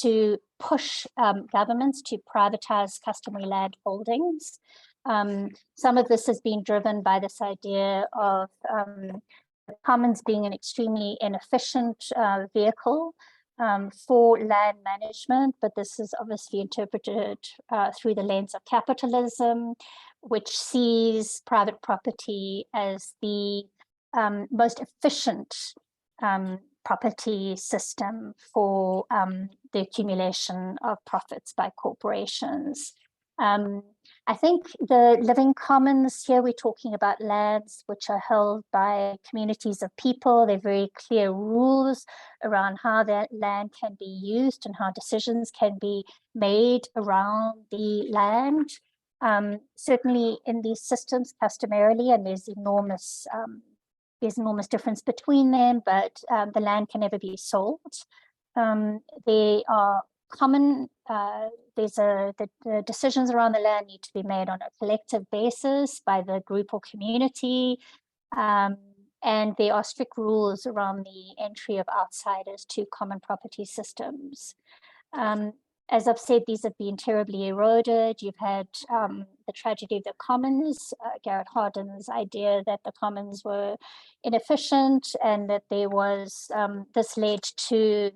to push governments to privatize customary land holdings. Some of this has been driven by this idea of the commons being an extremely inefficient vehicle for land management, but this is obviously interpreted through the lens of capitalism, which sees private property as the most efficient property system for the accumulation of profits by corporations. I think the living commons here, we're talking about lands which are held by communities of people. There are very clear rules around how that land can be used and how decisions can be made around the land. Certainly in these systems customarily, and there's enormous difference between them, but the land can never be sold. They are common, the decisions around the land need to be made on a collective basis by the group or community. And there are strict rules around the entry of outsiders to common property systems. As I've said, these have been terribly eroded. You've had the tragedy of the commons, Garrett Hardin's idea that the commons were inefficient and that there was, this led to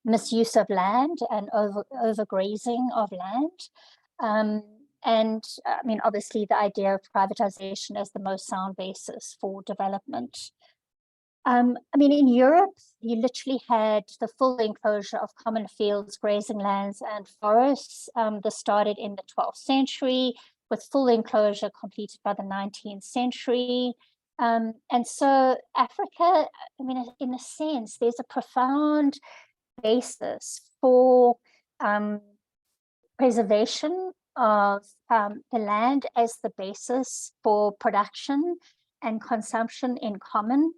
misuse of land and overgrazing of land. And I mean, obviously the idea of privatization as the most sound basis for development. I mean, in Europe, you literally had the full enclosure of common fields, grazing lands, and forests. This started in the 12th century, with full enclosure completed by the 19th century. And so Africa, I mean, in a sense, there's a profound basis for preservation of the land as the basis for production and consumption in common.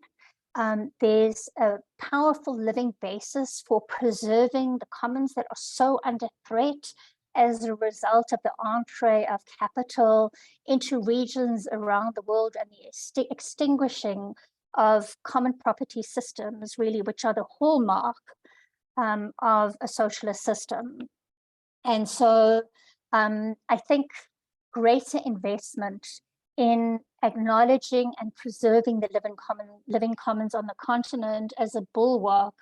There's a powerful living basis for preserving the commons that are so under threat as a result of the entree of capital into regions around the world and the extinguishing of common property systems, really, which are the hallmark of a socialist system. And so I think greater investment in acknowledging and preserving the living commons on the continent as a bulwark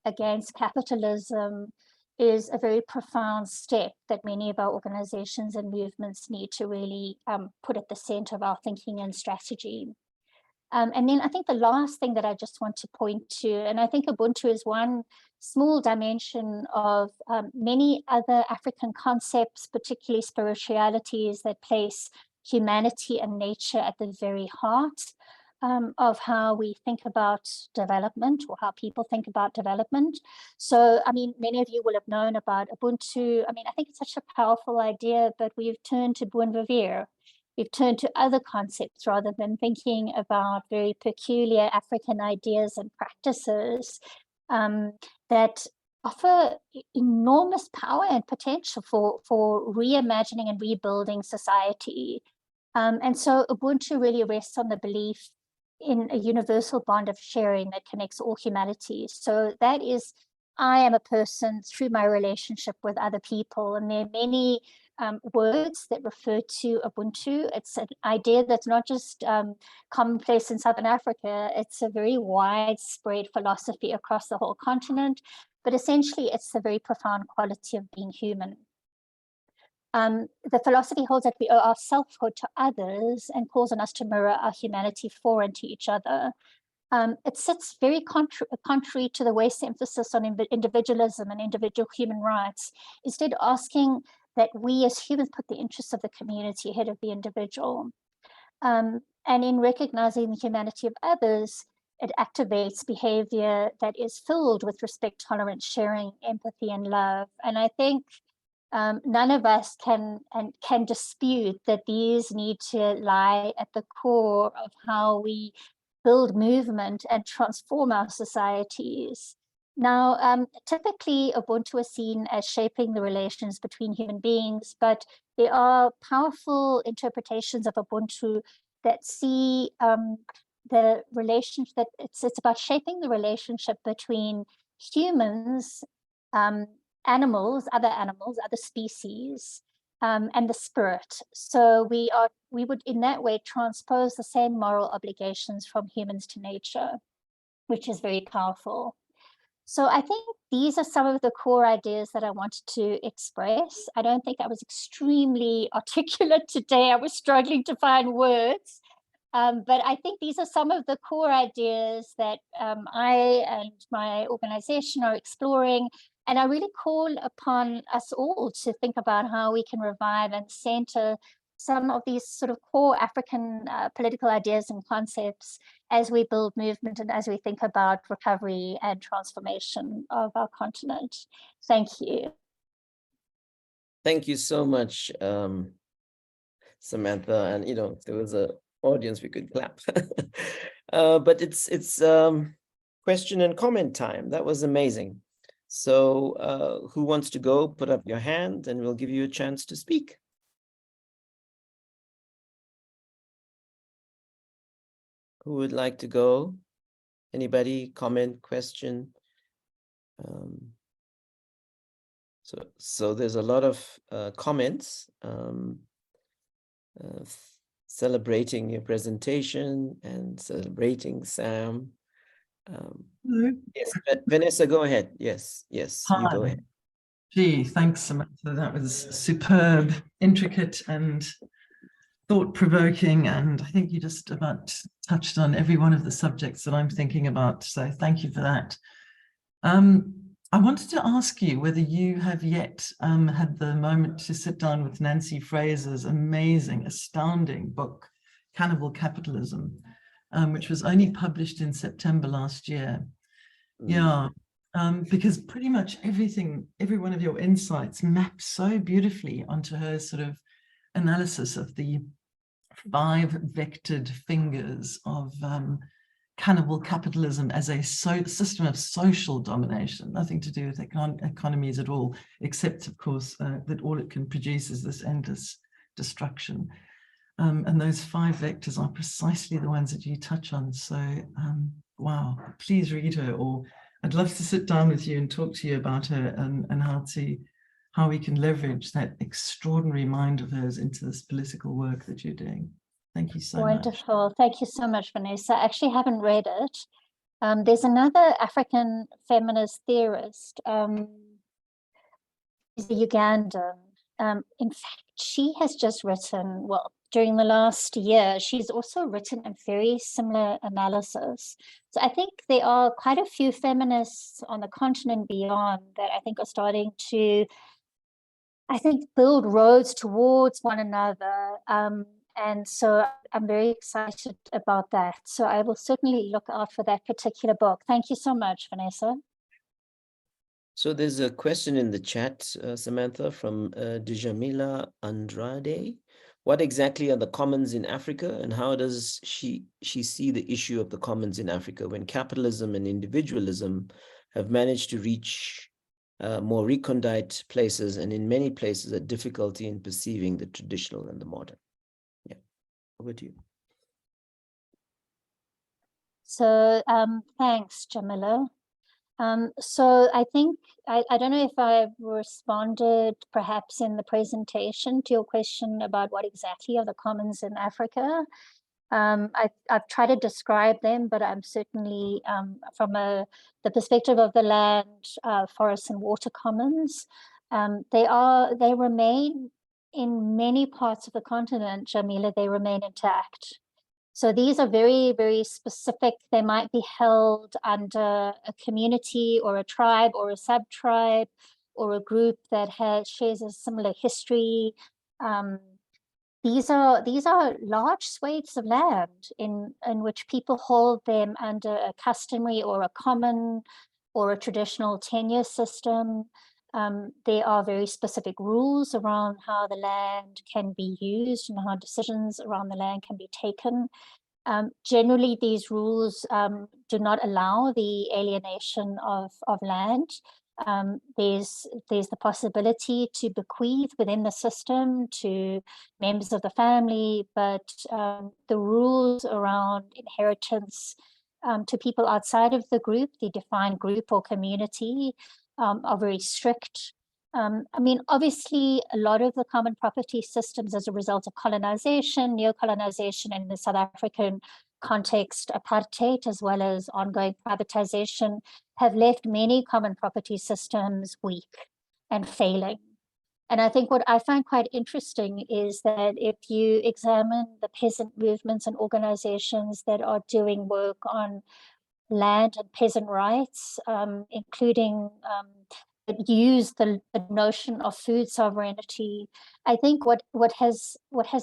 against capitalism is a very profound step that many of our organizations and movements need to really put at the center of our thinking and strategy. And then I think the last thing that I just want to point to, and I think Ubuntu is one small dimension of many other African concepts, particularly spiritualities that place humanity and nature at the very heart of how we think about development, or how people think about development. So, I mean, many of you will have known about Ubuntu. I mean, I think it's such a powerful idea, but we've turned to Buen Vivir. We've turned to other concepts rather than thinking about very peculiar African ideas and practices that offer enormous power and potential for reimagining and rebuilding society. And so Ubuntu really rests on the belief in a universal bond of sharing that connects all humanity. So that is, I am a person through my relationship with other people, and there are many words that refer to Ubuntu. It's an idea that's not just commonplace in Southern Africa. It's a very widespread philosophy across the whole continent, but essentially it's the very profound quality of being human. The philosophy holds that we owe our selfhood to others and calls on us to mirror our humanity for and to each other. It sits very contrary to the West's emphasis on individualism and individual human rights, instead asking that we as humans put the interests of the community ahead of the individual. And in recognizing the humanity of others, it activates behavior that is filled with respect, tolerance, sharing, empathy, and love. And I think none of us can dispute that these need to lie at the core of how we build movement and transform our societies. Now, typically Ubuntu is seen as shaping the relations between human beings, but there are powerful interpretations of Ubuntu that see the relationship, that it's about shaping the relationship between humans, animals, other species, and the spirit. So we would in that way transpose the same moral obligations from humans to nature, which is very powerful. So I think these are some of the core ideas that I wanted to express. I don't think I was extremely articulate today. I was struggling to find words. But I think these are some of the core ideas that I and my organization are exploring. And I really call upon us all to think about how we can revive and center some of these sort of core African political ideas and concepts as we build movement and as we think about recovery and transformation of our continent. Thank you. Thank you so much, Samantha. And, you know, if there was an audience, we could clap. But it's question and comment time. That was amazing. So who wants to go? Put up your hand and we'll give you a chance to speak. Who would like to go? Anybody? Comment, question? So there's a lot of comments celebrating your presentation and celebrating Sam. Yes, Vanessa, go ahead. Yes, Hi. you go ahead. Gee, thanks, Samantha. That was superb, intricate, and thought-provoking. And I think you just about touched on every one of the subjects that I'm thinking about. So thank you for that. I wanted to ask you whether you have yet had the moment to sit down with Nancy Fraser's amazing, astounding book, Cannibal Capitalism, which was only published in September last year. Yeah, because pretty much every one of your insights maps so beautifully onto her sort of analysis of the 5 vectored fingers of cannibal capitalism as a system of social domination, nothing to do with economies at all, except, of course, that all it can produce is this endless destruction. And those 5 vectors are precisely the ones that you touch on. So, wow, please read her, or I'd love to sit down with you and talk to you about her and how we can leverage that extraordinary mind of hers into this political work that you're doing. Thank you so much. Wonderful. Thank you so much, Vanessa. I actually haven't read it. There's another African feminist theorist, she's a Ugandan. In fact, she has just written, well, during the last year, she's also written a very similar analysis. So I think there are quite a few feminists on the continent beyond that I think are starting to, build roads towards one another. And so I'm very excited about that. So I will certainly look out for that particular book. Thank you so much, Vanessa. So there's a question in the chat, Samantha, from Djamila Andrade. What exactly are the commons in Africa, and how does she see the issue of the commons in Africa when capitalism and individualism have managed to reach more recondite places, and in many places a difficulty in perceiving the traditional and the modern? Yeah, over to you. So thanks, Jamila. So I think, I don't know if I've responded perhaps in the presentation to your question about what exactly are the commons in Africa. I've tried to describe them, but I'm certainly from the perspective of the land, forest and water commons, they remain in many parts of the continent, Jamila, they remain intact. So these are very, very specific. They might be held under a community or a tribe or a sub-tribe or a group that shares a similar history. these are large swathes of land in which people hold them under a customary or a common or a traditional tenure system. There are very specific rules around how the land can be used and how decisions around the land can be taken. Generally, these rules do not allow the alienation of land. There's the possibility to bequeath within the system to members of the family, but the rules around inheritance to people outside of the group, the defined group or community, are very strict. I mean, obviously, a lot of the common property systems as a result of colonization, neo-colonization, and in the South African context, apartheid, as well as ongoing privatization, have left many common property systems weak and failing. And I think what I find quite interesting is that if you examine the peasant movements and organizations that are doing work on land and peasant rights, including that use the notion of food sovereignty, I think what has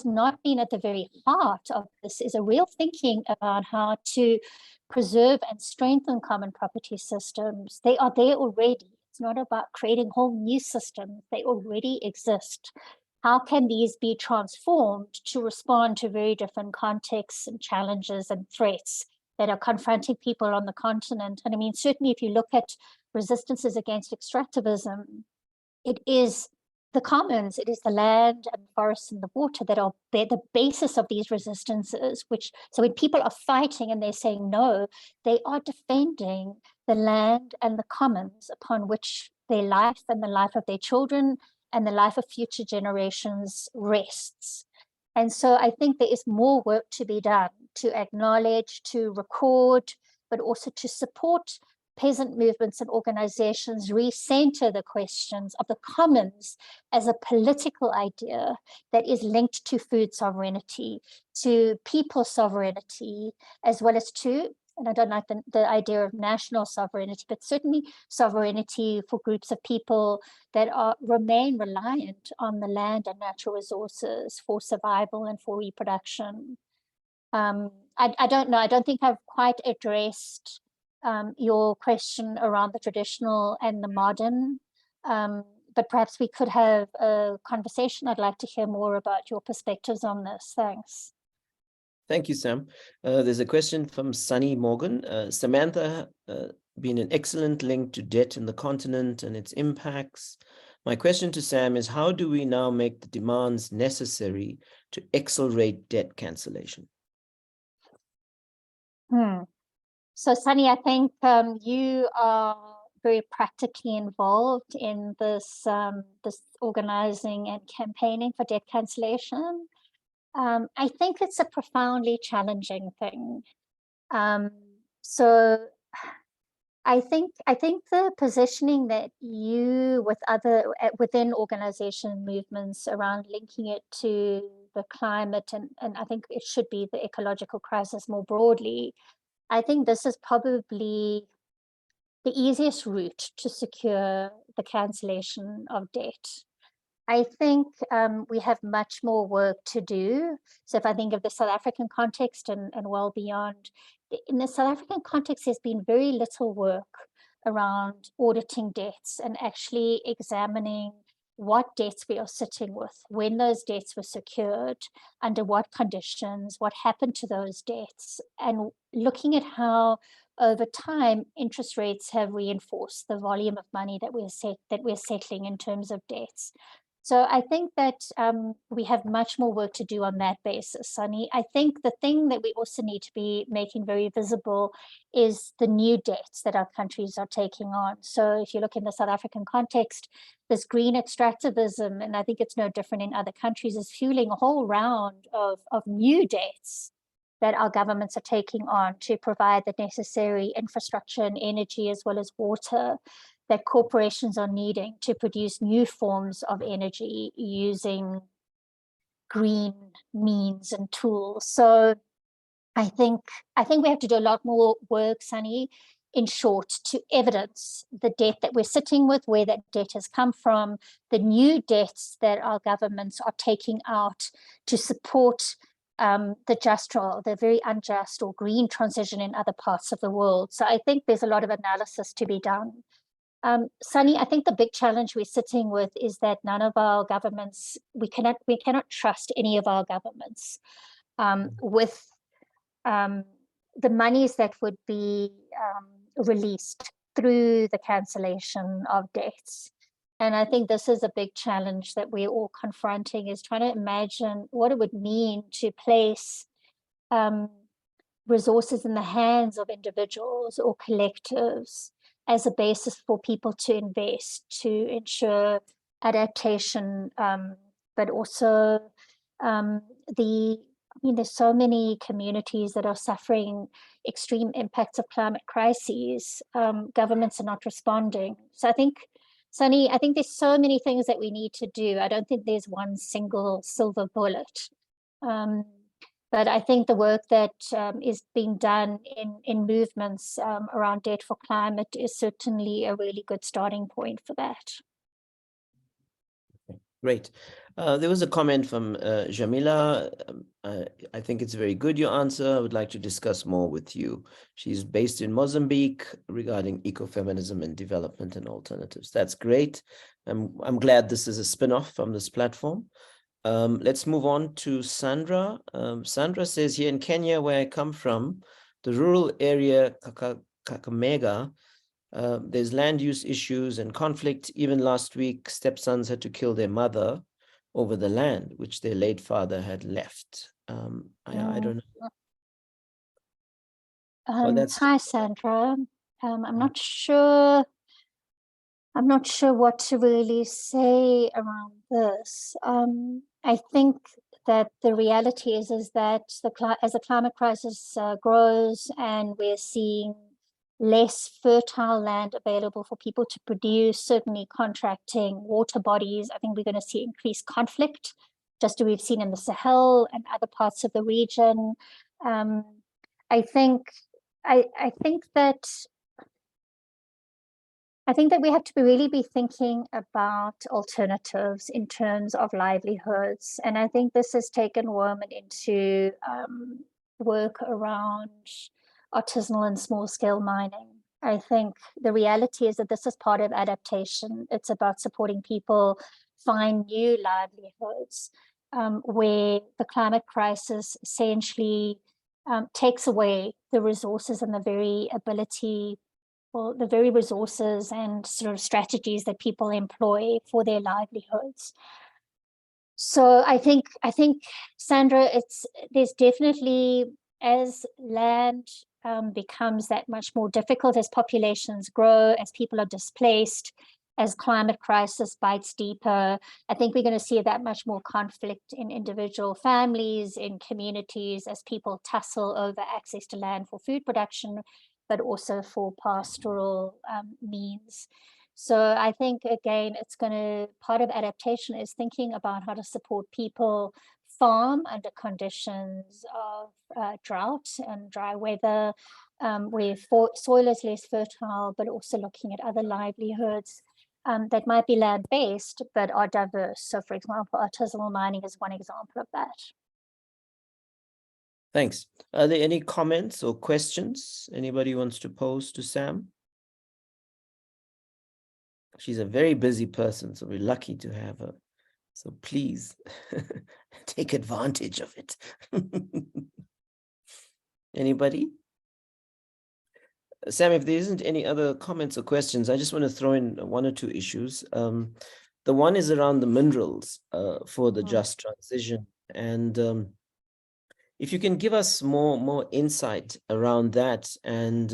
not been at the very heart of this is a real thinking about how to preserve and strengthen common property systems. They are there already. It's not about creating whole new systems. They already exist. How can these be transformed to respond to very different contexts and challenges and threats that are confronting people on the continent? And I mean, certainly if you look at resistances against extractivism, it is the commons, it is the land and the forests and the water that are the basis of these resistances, so when people are fighting and they're saying no, they are defending the land and the commons upon which their life and the life of their children and the life of future generations rests. And so I think there is more work to be done to acknowledge, to record, but also to support peasant movements and organizations recenter the questions of the commons as a political idea that is linked to food sovereignty, to people sovereignty, as well as to, and I don't like the idea of national sovereignty, but certainly sovereignty for groups of people that remain reliant on the land and natural resources for survival and for reproduction. I don't know, I don't think I've quite addressed your question around the traditional and the modern, but perhaps we could have a conversation. I'd like to hear more about your perspectives on this. Thanks. Thank you, Sam. There's a question from Sunny Morgan. Samantha, been an excellent link to debt in the continent and its impacts. My question to Sam is, how do we now make the demands necessary to accelerate debt cancellation? So Sunny, I think you are very practically involved in this, this organizing and campaigning for debt cancellation. I think it's a profoundly challenging thing. So I think the positioning that you within organization movements around linking it to the climate and I think it should be the ecological crisis more broadly, I think this is probably the easiest route to secure the cancellation of debt. I think we have much more work to do. So if I think of the South African context and well beyond, in the South African context, there's been very little work around auditing debts and actually examining what debts we are sitting with, when those debts were secured, under what conditions, what happened to those debts, and looking at how over time interest rates have reinforced the volume of money that we're settling in terms of debts. So I think that we have much more work to do on that basis, Sunny. I think the thing that we also need to be making very visible is the new debts that our countries are taking on. So if you look in the South African context, this green extractivism, and I think it's no different in other countries, is fueling a whole round of new debts that our governments are taking on to provide the necessary infrastructure and energy as well as water that corporations are needing to produce new forms of energy using green means and tools. So I think we have to do a lot more work, Sunny, in short, to evidence the debt that we're sitting with, where that debt has come from, the new debts that our governments are taking out to support the just or the very unjust or green transition in other parts of the world. So I think there's a lot of analysis to be done. Sunny, I think the big challenge we're sitting with is that none of our governments, we cannot trust any of our governments with the monies that would be released through the cancellation of debts. And I think this is a big challenge that we're all confronting, is trying to imagine what it would mean to place resources in the hands of individuals or collectives as a basis for people to invest, to ensure adaptation, but also there's so many communities that are suffering extreme impacts of climate crises. Governments are not responding. So I think, Sunny, I think there's so many things that we need to do. I don't think there's one single silver bullet. But I think the work that is being done in movements around debt for climate is certainly a really good starting point for that. Great. There was a comment from Jamila. I think it's very good, your answer. I would like to discuss more with you. She's based in Mozambique regarding ecofeminism and development and alternatives. That's great. I'm glad this is a spin-off from this platform. Let's move on to Sandra. Sandra says, here in Kenya, where I come from, the rural area, Kakamega, there's land use issues and conflict. Even last week, stepsons had to kill their mother over the land, which their late father had left. I don't know. Well, hi, Sandra. I'm not sure what to really say around this. I think that the reality is that as the climate crisis grows and we're seeing less fertile land available for people to produce, certainly contracting water bodies, I think we're going to see increased conflict, just as we've seen in the Sahel and other parts of the region. I think that we have to really be thinking about alternatives in terms of livelihoods. And I think this has taken women into work around artisanal and small-scale mining. I think the reality is that this is part of adaptation. It's about supporting people find new livelihoods where the climate crisis essentially takes away the resources and the very ability, well, the very resources and sort of strategies that people employ for their livelihoods. So I think Sandra, there's definitely, as land becomes that much more difficult, as populations grow, as people are displaced, as climate crisis bites deeper, I think we're going to see that much more conflict in individual families, in communities, as people tussle over access to land for food production, but also for pastoral means. So I think, again, part of adaptation is thinking about how to support people farm under conditions of drought and dry weather, where soil is less fertile, but also looking at other livelihoods that might be land-based, but are diverse. So for example, artisanal mining is one example of that. Thanks. Are there any comments or questions anybody wants to pose to Sam? She's a very busy person, so we're lucky to have her. So please take advantage of it. Anybody? Sam, if there isn't any other comments or questions, I just want to throw in one or two issues. The one is around the minerals for the just transition. And if you can give us more insight around that, and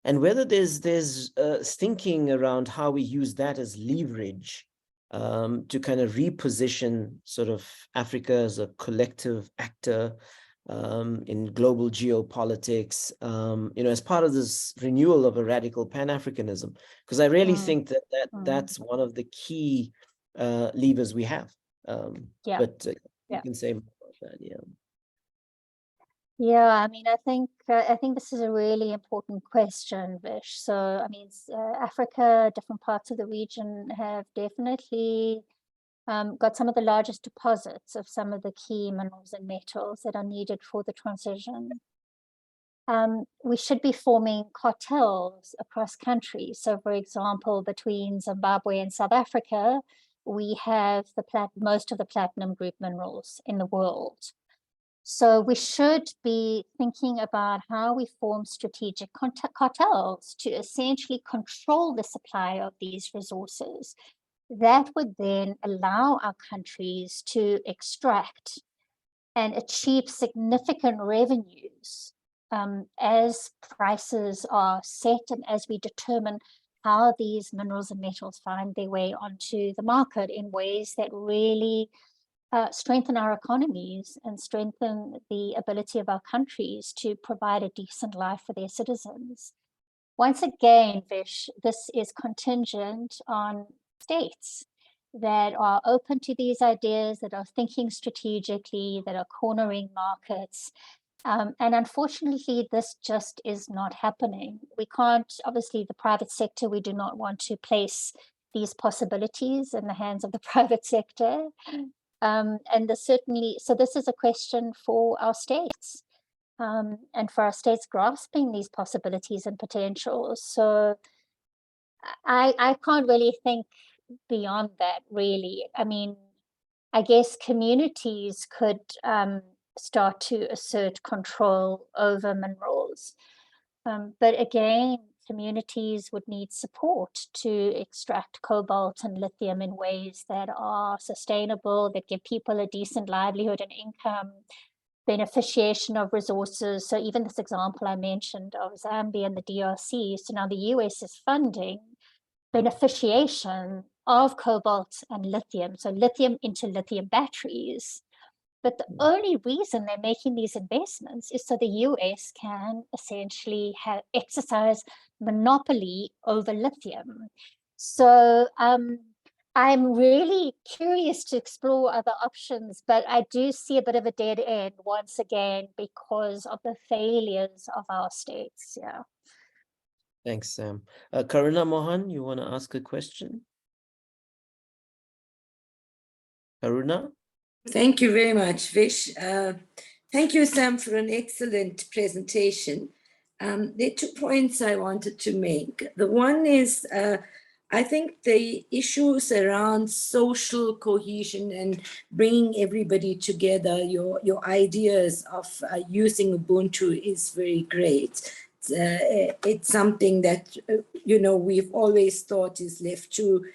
whether there's thinking around how we use that as leverage to kind of reposition sort of Africa as a collective actor in global geopolitics, as part of this renewal of a radical Pan-Africanism, because I really think that's one of the key levers we have. But you can say more about that, yeah. Yeah, I mean, I think this is a really important question, Vish. So, I mean, Africa, different parts of the region have definitely got some of the largest deposits of some of the key minerals and metals that are needed for the transition. We should be forming cartels across countries. So, for example, between Zimbabwe and South Africa, we have most of the platinum group minerals in the world. So we should be thinking about how we form strategic cartels to essentially control the supply of these resources. That would then allow our countries to extract and achieve significant revenues as prices are set and as we determine how these minerals and metals find their way onto the market in ways that really strengthen our economies and strengthen the ability of our countries to provide a decent life for their citizens. Once again, Vish, this is contingent on states that are open to these ideas, that are thinking strategically, that are cornering markets. And unfortunately, this just is not happening. We can't, obviously, the private sector, we do not want to place these possibilities in the hands of the private sector. And so this is a question for our states and for our states grasping these possibilities and potentials. So I can't really think beyond that, really. I mean, I guess communities could start to assert control over minerals. But again, communities would need support to extract cobalt and lithium in ways that are sustainable, that give people a decent livelihood and income, beneficiation of resources. So even this example I mentioned of Zambia and the DRC, so now the US is funding beneficiation of cobalt and lithium, so lithium into lithium batteries. But the only reason they're making these investments is so the US can essentially exercise monopoly over lithium. So I'm really curious to explore other options, but I do see a bit of a dead end once again because of the failures of our states. Yeah. Thanks, Sam. Karuna Mohan, you want to ask a question? Karuna? Thank you very much, Vish. Thank you, Sam, for an excellent presentation. There are 2 points I wanted to make. The one is, I think the issues around social cohesion and bringing everybody together, your ideas of using Ubuntu is very great. It's something that, we've always thought is left to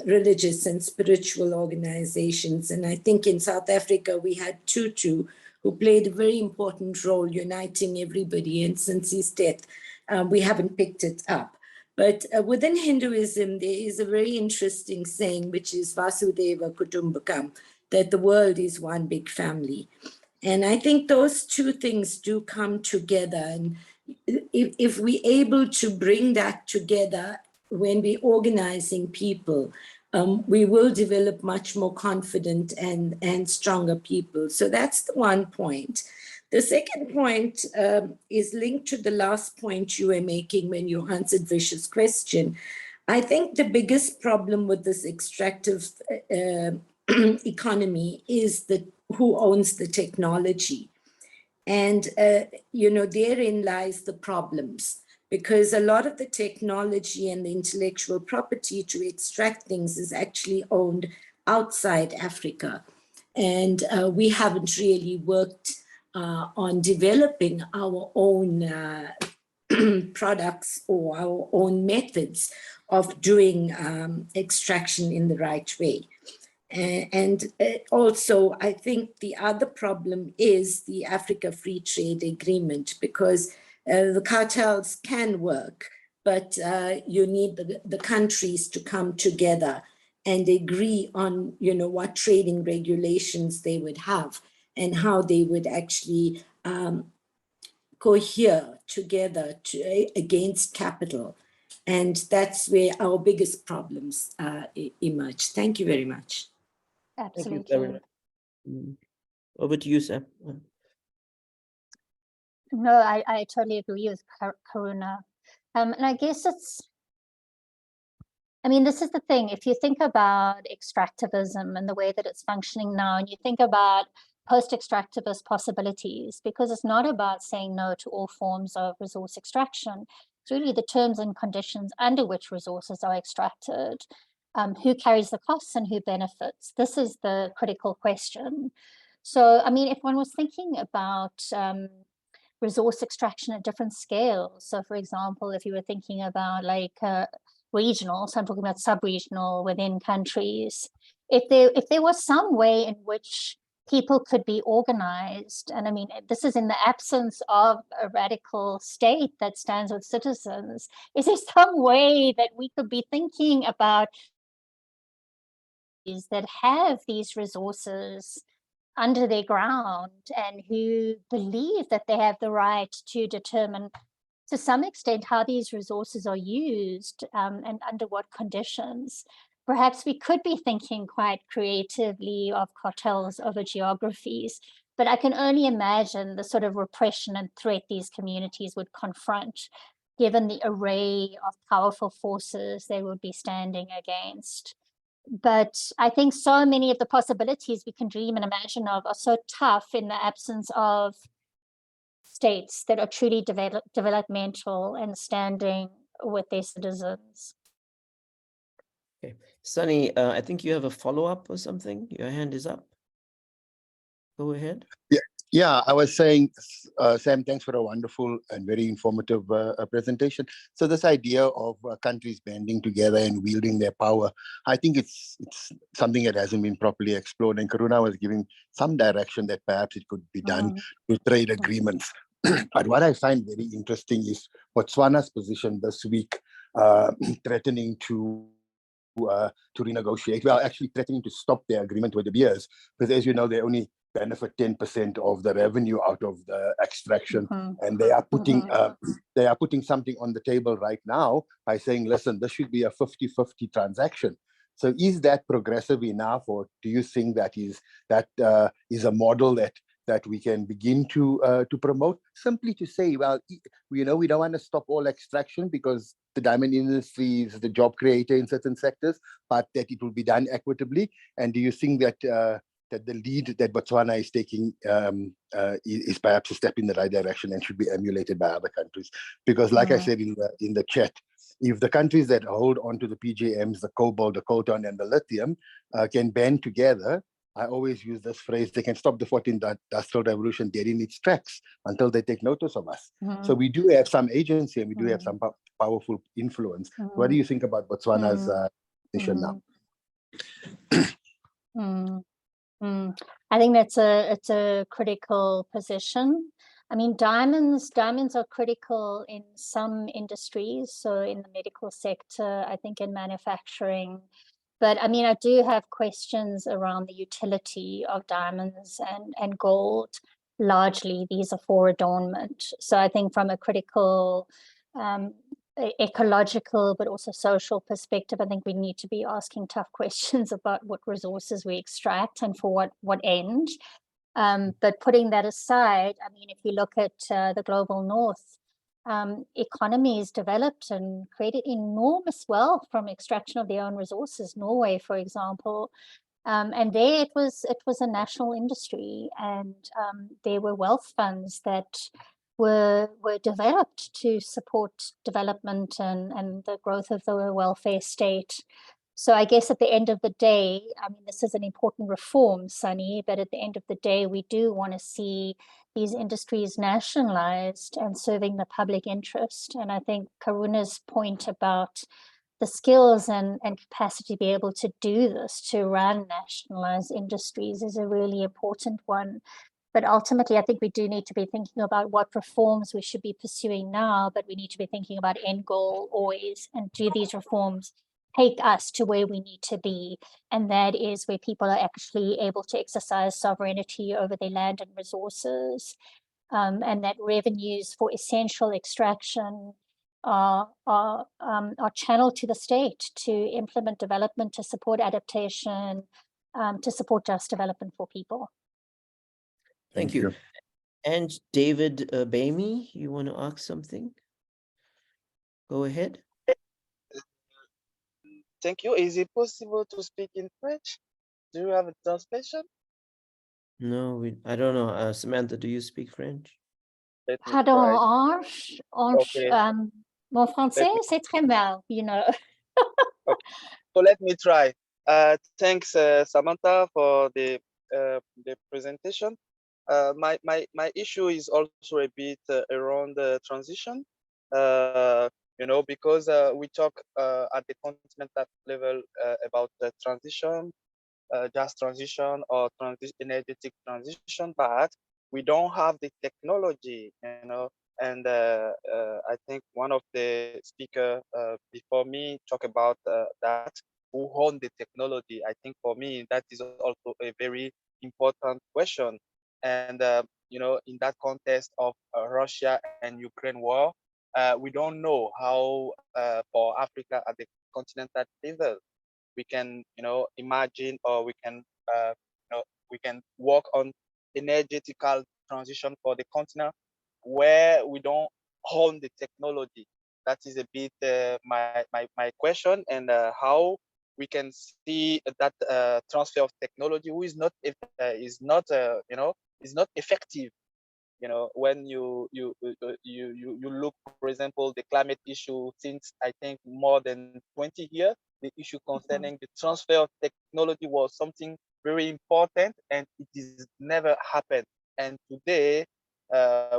religious and spiritual organizations. And I think in South Africa, we had Tutu, who played a very important role uniting everybody. And since his death, we haven't picked it up. But within Hinduism, there is a very interesting saying, which is Vasudeva Kutumbakam, that the world is one big family. And I think those 2 things do come together. And if we're able to bring that together, when we're organizing people, we will develop much more confident and stronger people. So that's the one point. The second point is linked to the last point you were making when you answered Vish's question. I think the biggest problem with this extractive economy is who owns the technology. And, therein lies the problems. Because a lot of the technology and the intellectual property to extract things is actually owned outside Africa. And we haven't really worked on developing our own products or our own methods of doing extraction in the right way. And also, I think the other problem is the Africa Free Trade Agreement, because the cartels can work, but you need the countries to come together and agree on, what trading regulations they would have and how they would actually cohere together against capital. And that's where our biggest problems emerge. Thank you very much. Absolutely. Thank you, Karuna. Over to you, Sam. No, I totally agree with Karuna. And I guess I mean, this is the thing. If you think about extractivism and the way that it's functioning now, and you think about post-extractivist possibilities, because it's not about saying no to all forms of resource extraction. It's really the terms and conditions under which resources are extracted, who carries the costs and who benefits. This is the critical question. So, I mean, if one was thinking about resource extraction at different scales, so for example, if you were thinking about like regional, so I'm talking about sub-regional within countries, if there was some way in which people could be organized, and I mean, this is in the absence of a radical state that stands with citizens, is there some way that we could be thinking about that have these resources under their ground and who believe that they have the right to determine to some extent how these resources are used and under what conditions? Perhaps we could be thinking quite creatively of cartels over geographies, but I can only imagine the sort of repression and threat these communities would confront, given the array of powerful forces they would be standing against. But I think so many of the possibilities we can dream and imagine of are so tough in the absence of states that are truly developmental and standing with their citizens. Okay, Sunny, I think you have a follow-up or something. Your hand is up. Go ahead. Yeah, I was saying, Sam, thanks for a wonderful and very informative presentation. So this idea of countries banding together and wielding their power, I think it's something that hasn't been properly explored. And Karuna was giving some direction that perhaps it could be done with trade agreements. But what I find very interesting is Botswana's position this week, threatening to renegotiate, well, actually threatening to stop their agreement with the beers, because as you know, they only benefit 10% of the revenue out of the extraction, and they are putting something on the table right now by saying, listen, this should be a 50-50 transaction. So is that progressive enough, or do you think that is a model that we can begin to promote? Simply to say, well, we don't want to stop all extraction because the diamond industry is the job creator in certain sectors, but that it will be done equitably. And do you think that that the lead that Botswana is taking is perhaps a step in the right direction and should be emulated by other countries? Because like I said in the chat, if the countries that hold on to the PGMs, the cobalt, the coltan, and the lithium can band together, I always use this phrase, they can stop the fourth industrial revolution dead in its tracks until they take notice of us. So we do have some agency and we do have some powerful influence. What do you think about Botswana's position now? I think it's a critical position. I mean, diamonds are critical in some industries. So in the medical sector, I think in manufacturing. But I mean, I do have questions around the utility of diamonds and gold. Largely, these are for adornment. So I think from a critical ecological but also social perspective, I think we need to be asking tough questions about what resources we extract and for what end. But putting that aside, I mean, if you look at the global north, economies developed and created enormous wealth from extraction of their own resources. Norway, for example, and there it was a national industry, and there were wealth funds that were developed to support development and the growth of the welfare state. So I guess at the end of the day, I mean, this is an important reform, Sunny, but at the end of the day, we do want to see these industries nationalized and serving the public interest. And I think Karuna's point about the skills and capacity to be able to do this, to run nationalized industries, is a really important one. But ultimately, I think we do need to be thinking about what reforms we should be pursuing now, but we need to be thinking about end goal always, and do these reforms take us to where we need to be, and that is where people are actually able to exercise sovereignty over their land and resources, and that revenues for essential extraction are channeled to the state to implement development, to support adaptation, to support just development for people. Thank you. And David Bamy, you want to ask something? Go ahead. Thank you. Is it possible to speak in French? Do you have a translation? No, I don't know. Samantha, do you speak French? Let me Pardon, try. Ange. Ange, Okay. mon français, Let me, c'est très mal, you know. okay. So let me try. Thanks, Samantha, for the presentation. My issue is also a bit around the transition. You know, because we talk at the continental level about the transition, just transition or energetic transition, but we don't have the technology, you know. And I think one of the speaker before me talk about that, who own the technology. I think for me that is also a very important question. And you know, in that context of Russia and Ukraine war, we don't know how for Africa at the continental level we can, you know, imagine, or we can you know, we can work on energetical transition for the continent where we don't own the technology. That is a bit my question, and how we can see that transfer of technology who you know, is not effective. You know, when you look, for example, the climate issue, since I think more than 20 years, the issue concerning the transfer of technology was something very important, and it is never happened. And today,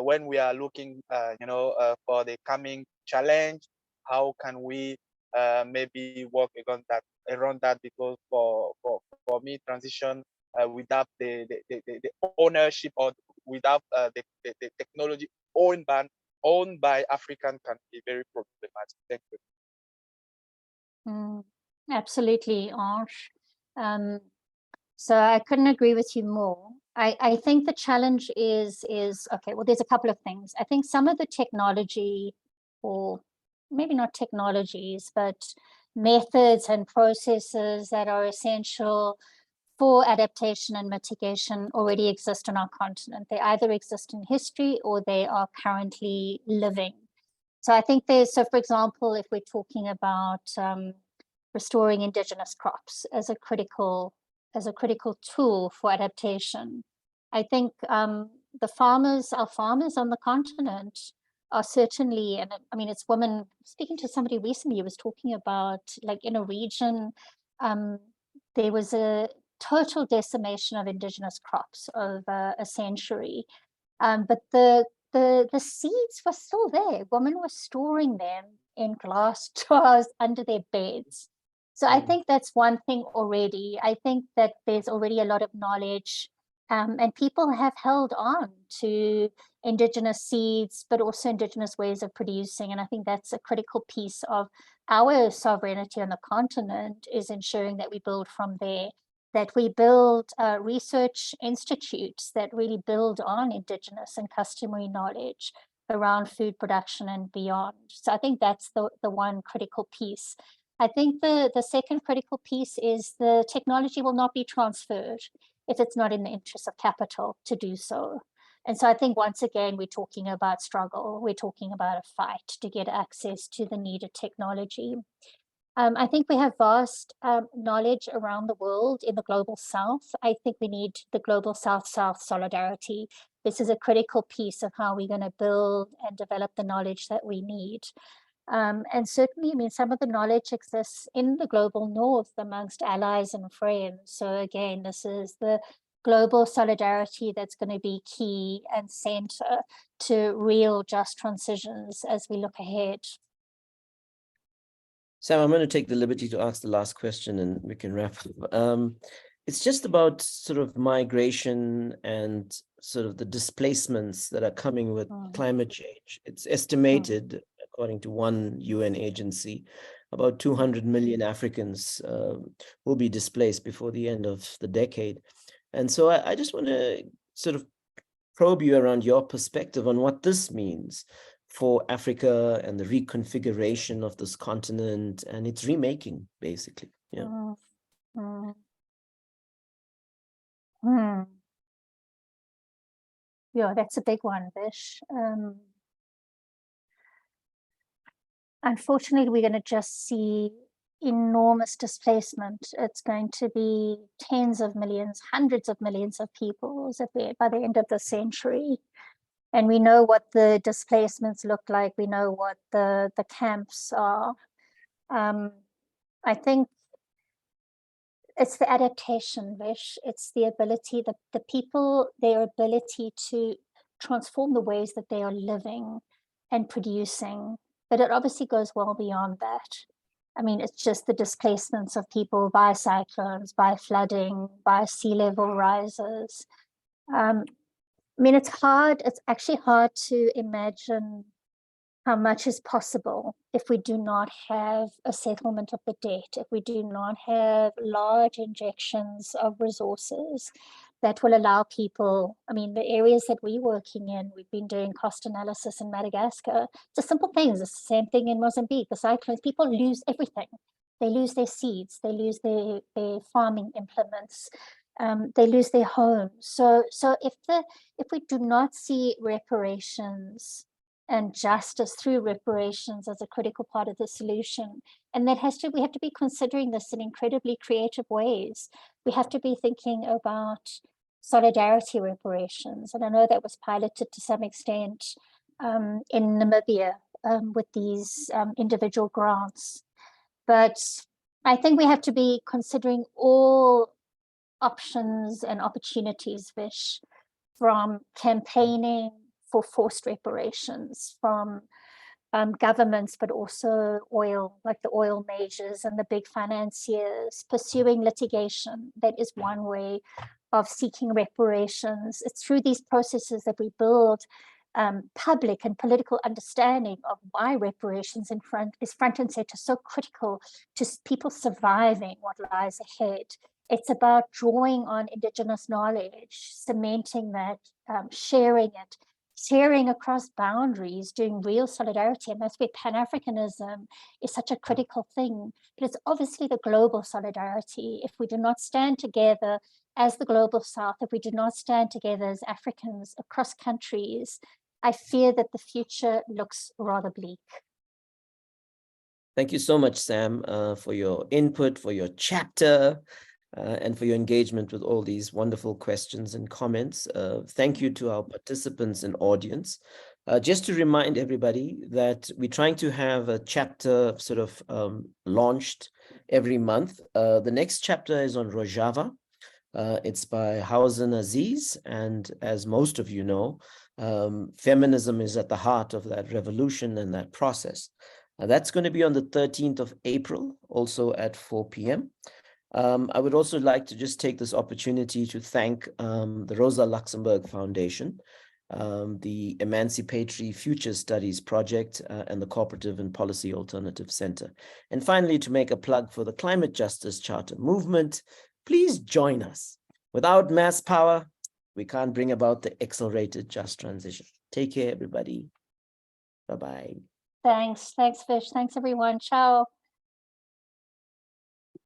when we are looking you know, for the coming challenge, how can we maybe work around that, because for me, transition without the ownership, or without the technology owned by African, can be very problematic. Thank you. Absolutely, Ange. So I couldn't agree with you more. I think the challenge is okay, well, there's a couple of things. I think some of the technology, or maybe not technologies, but methods and processes that are essential for adaptation and mitigation already exist on our continent. They either exist in history or they are currently living. So I think so for example, if we're talking about restoring indigenous crops as a critical tool for adaptation, I think our farmers on the continent are certainly, and I mean, it's women. Speaking to somebody recently who was talking about, like, in a region, there was a total decimation of indigenous crops over a century, but the seeds were still there. Women were storing them in glass jars under their beds. So I think that's one thing already. I think that there's already a lot of knowledge, and people have held on to indigenous seeds, but also indigenous ways of producing. And I think that's a critical piece of our sovereignty on the continent, is ensuring that we build from there, that we build research institutes that really build on indigenous and customary knowledge around food production and beyond. So I think that's the one critical piece. I think the second critical piece is the technology will not be transferred if it's not in the interest of capital to do so. And so I think, once again, we're talking about struggle. We're talking about a fight to get access to the needed technology. I think we have vast knowledge around the world in the global south. I think we need the global south-south solidarity. This is a critical piece of how we're going to build and develop the knowledge that we need. And certainly, I mean, some of the knowledge exists in the global north amongst allies and friends. So again, this is the global solidarity that's going to be key and center to real just transitions as we look ahead. Sam, I'm going to take the liberty to ask the last question and we can wrap up. It's just about sort of migration and sort of the displacements that are coming with climate change. It's estimated, according to one UN agency, about 200 million Africans will be displaced before the end of the decade. And so I just want to sort of probe you around your perspective on what this means for Africa and the reconfiguration of this continent and its remaking, basically. Yeah. Yeah, that's a big one, Vish. Unfortunately, we're going to just see enormous displacement. It's going to be tens of millions, hundreds of millions of people by the end of the century. And we know what the displacements look like. We know what the camps are. I think it's the adaptation, Vish. It's the ability, the people, their ability to transform the ways that they are living and producing. But it obviously goes well beyond that. I mean, it's just the displacements of people by cyclones, by flooding, by sea level rises. I mean, it's actually hard to imagine how much is possible if we do not have a settlement of the debt, if we do not have large injections of resources that will allow people, I mean, the areas that we're working in, we've been doing cost analysis in Madagascar. It's a simple things. It's the same thing in Mozambique. The cyclones, people lose everything. They lose their seeds, they lose their farming implements, they lose their homes. So if we do not see reparations and justice through reparations as a critical part of the solution, and we have to be considering this in incredibly creative ways. We have to be thinking about solidarity reparations, and I know that was piloted to some extent in Namibia with these individual grants. But I think we have to be considering all options and opportunities, Vish, from campaigning for forced reparations from governments, but also like the oil majors and the big financiers, pursuing litigation. That is one way of seeking reparations. It's through these processes that we build public and political understanding of why reparations is front and center, so critical to people surviving what lies ahead. It's about drawing on indigenous knowledge, cementing that, sharing it, sharing across boundaries, doing real solidarity. And that's where Pan-Africanism is such a critical thing. But it's obviously the global solidarity. If we do not stand together as the global South, if we do not stand together as Africans across countries, I fear that the future looks rather bleak. Thank you so much, Sam, for your input, for your chapter, and for your engagement with all these wonderful questions and comments. Thank you to our participants and audience. Just to remind everybody that we're trying to have a chapter sort of launched every month. The next chapter is on Rojava. It's by Hausen Aziz, and as most of you know, feminism is at the heart of that revolution and that process. That's going to be on the 13th of April, also at 4 p.m. I would also like to just take this opportunity to thank the Rosa Luxemburg Foundation, the Emancipatory Future Studies Project, and the Cooperative and Policy Alternative Center. And finally, to make a plug for the Climate Justice Charter movement, please join us. Without mass power, we can't bring about the accelerated just transition. Take care, everybody. Bye-bye. Thanks, Vish. Thanks, everyone. Ciao.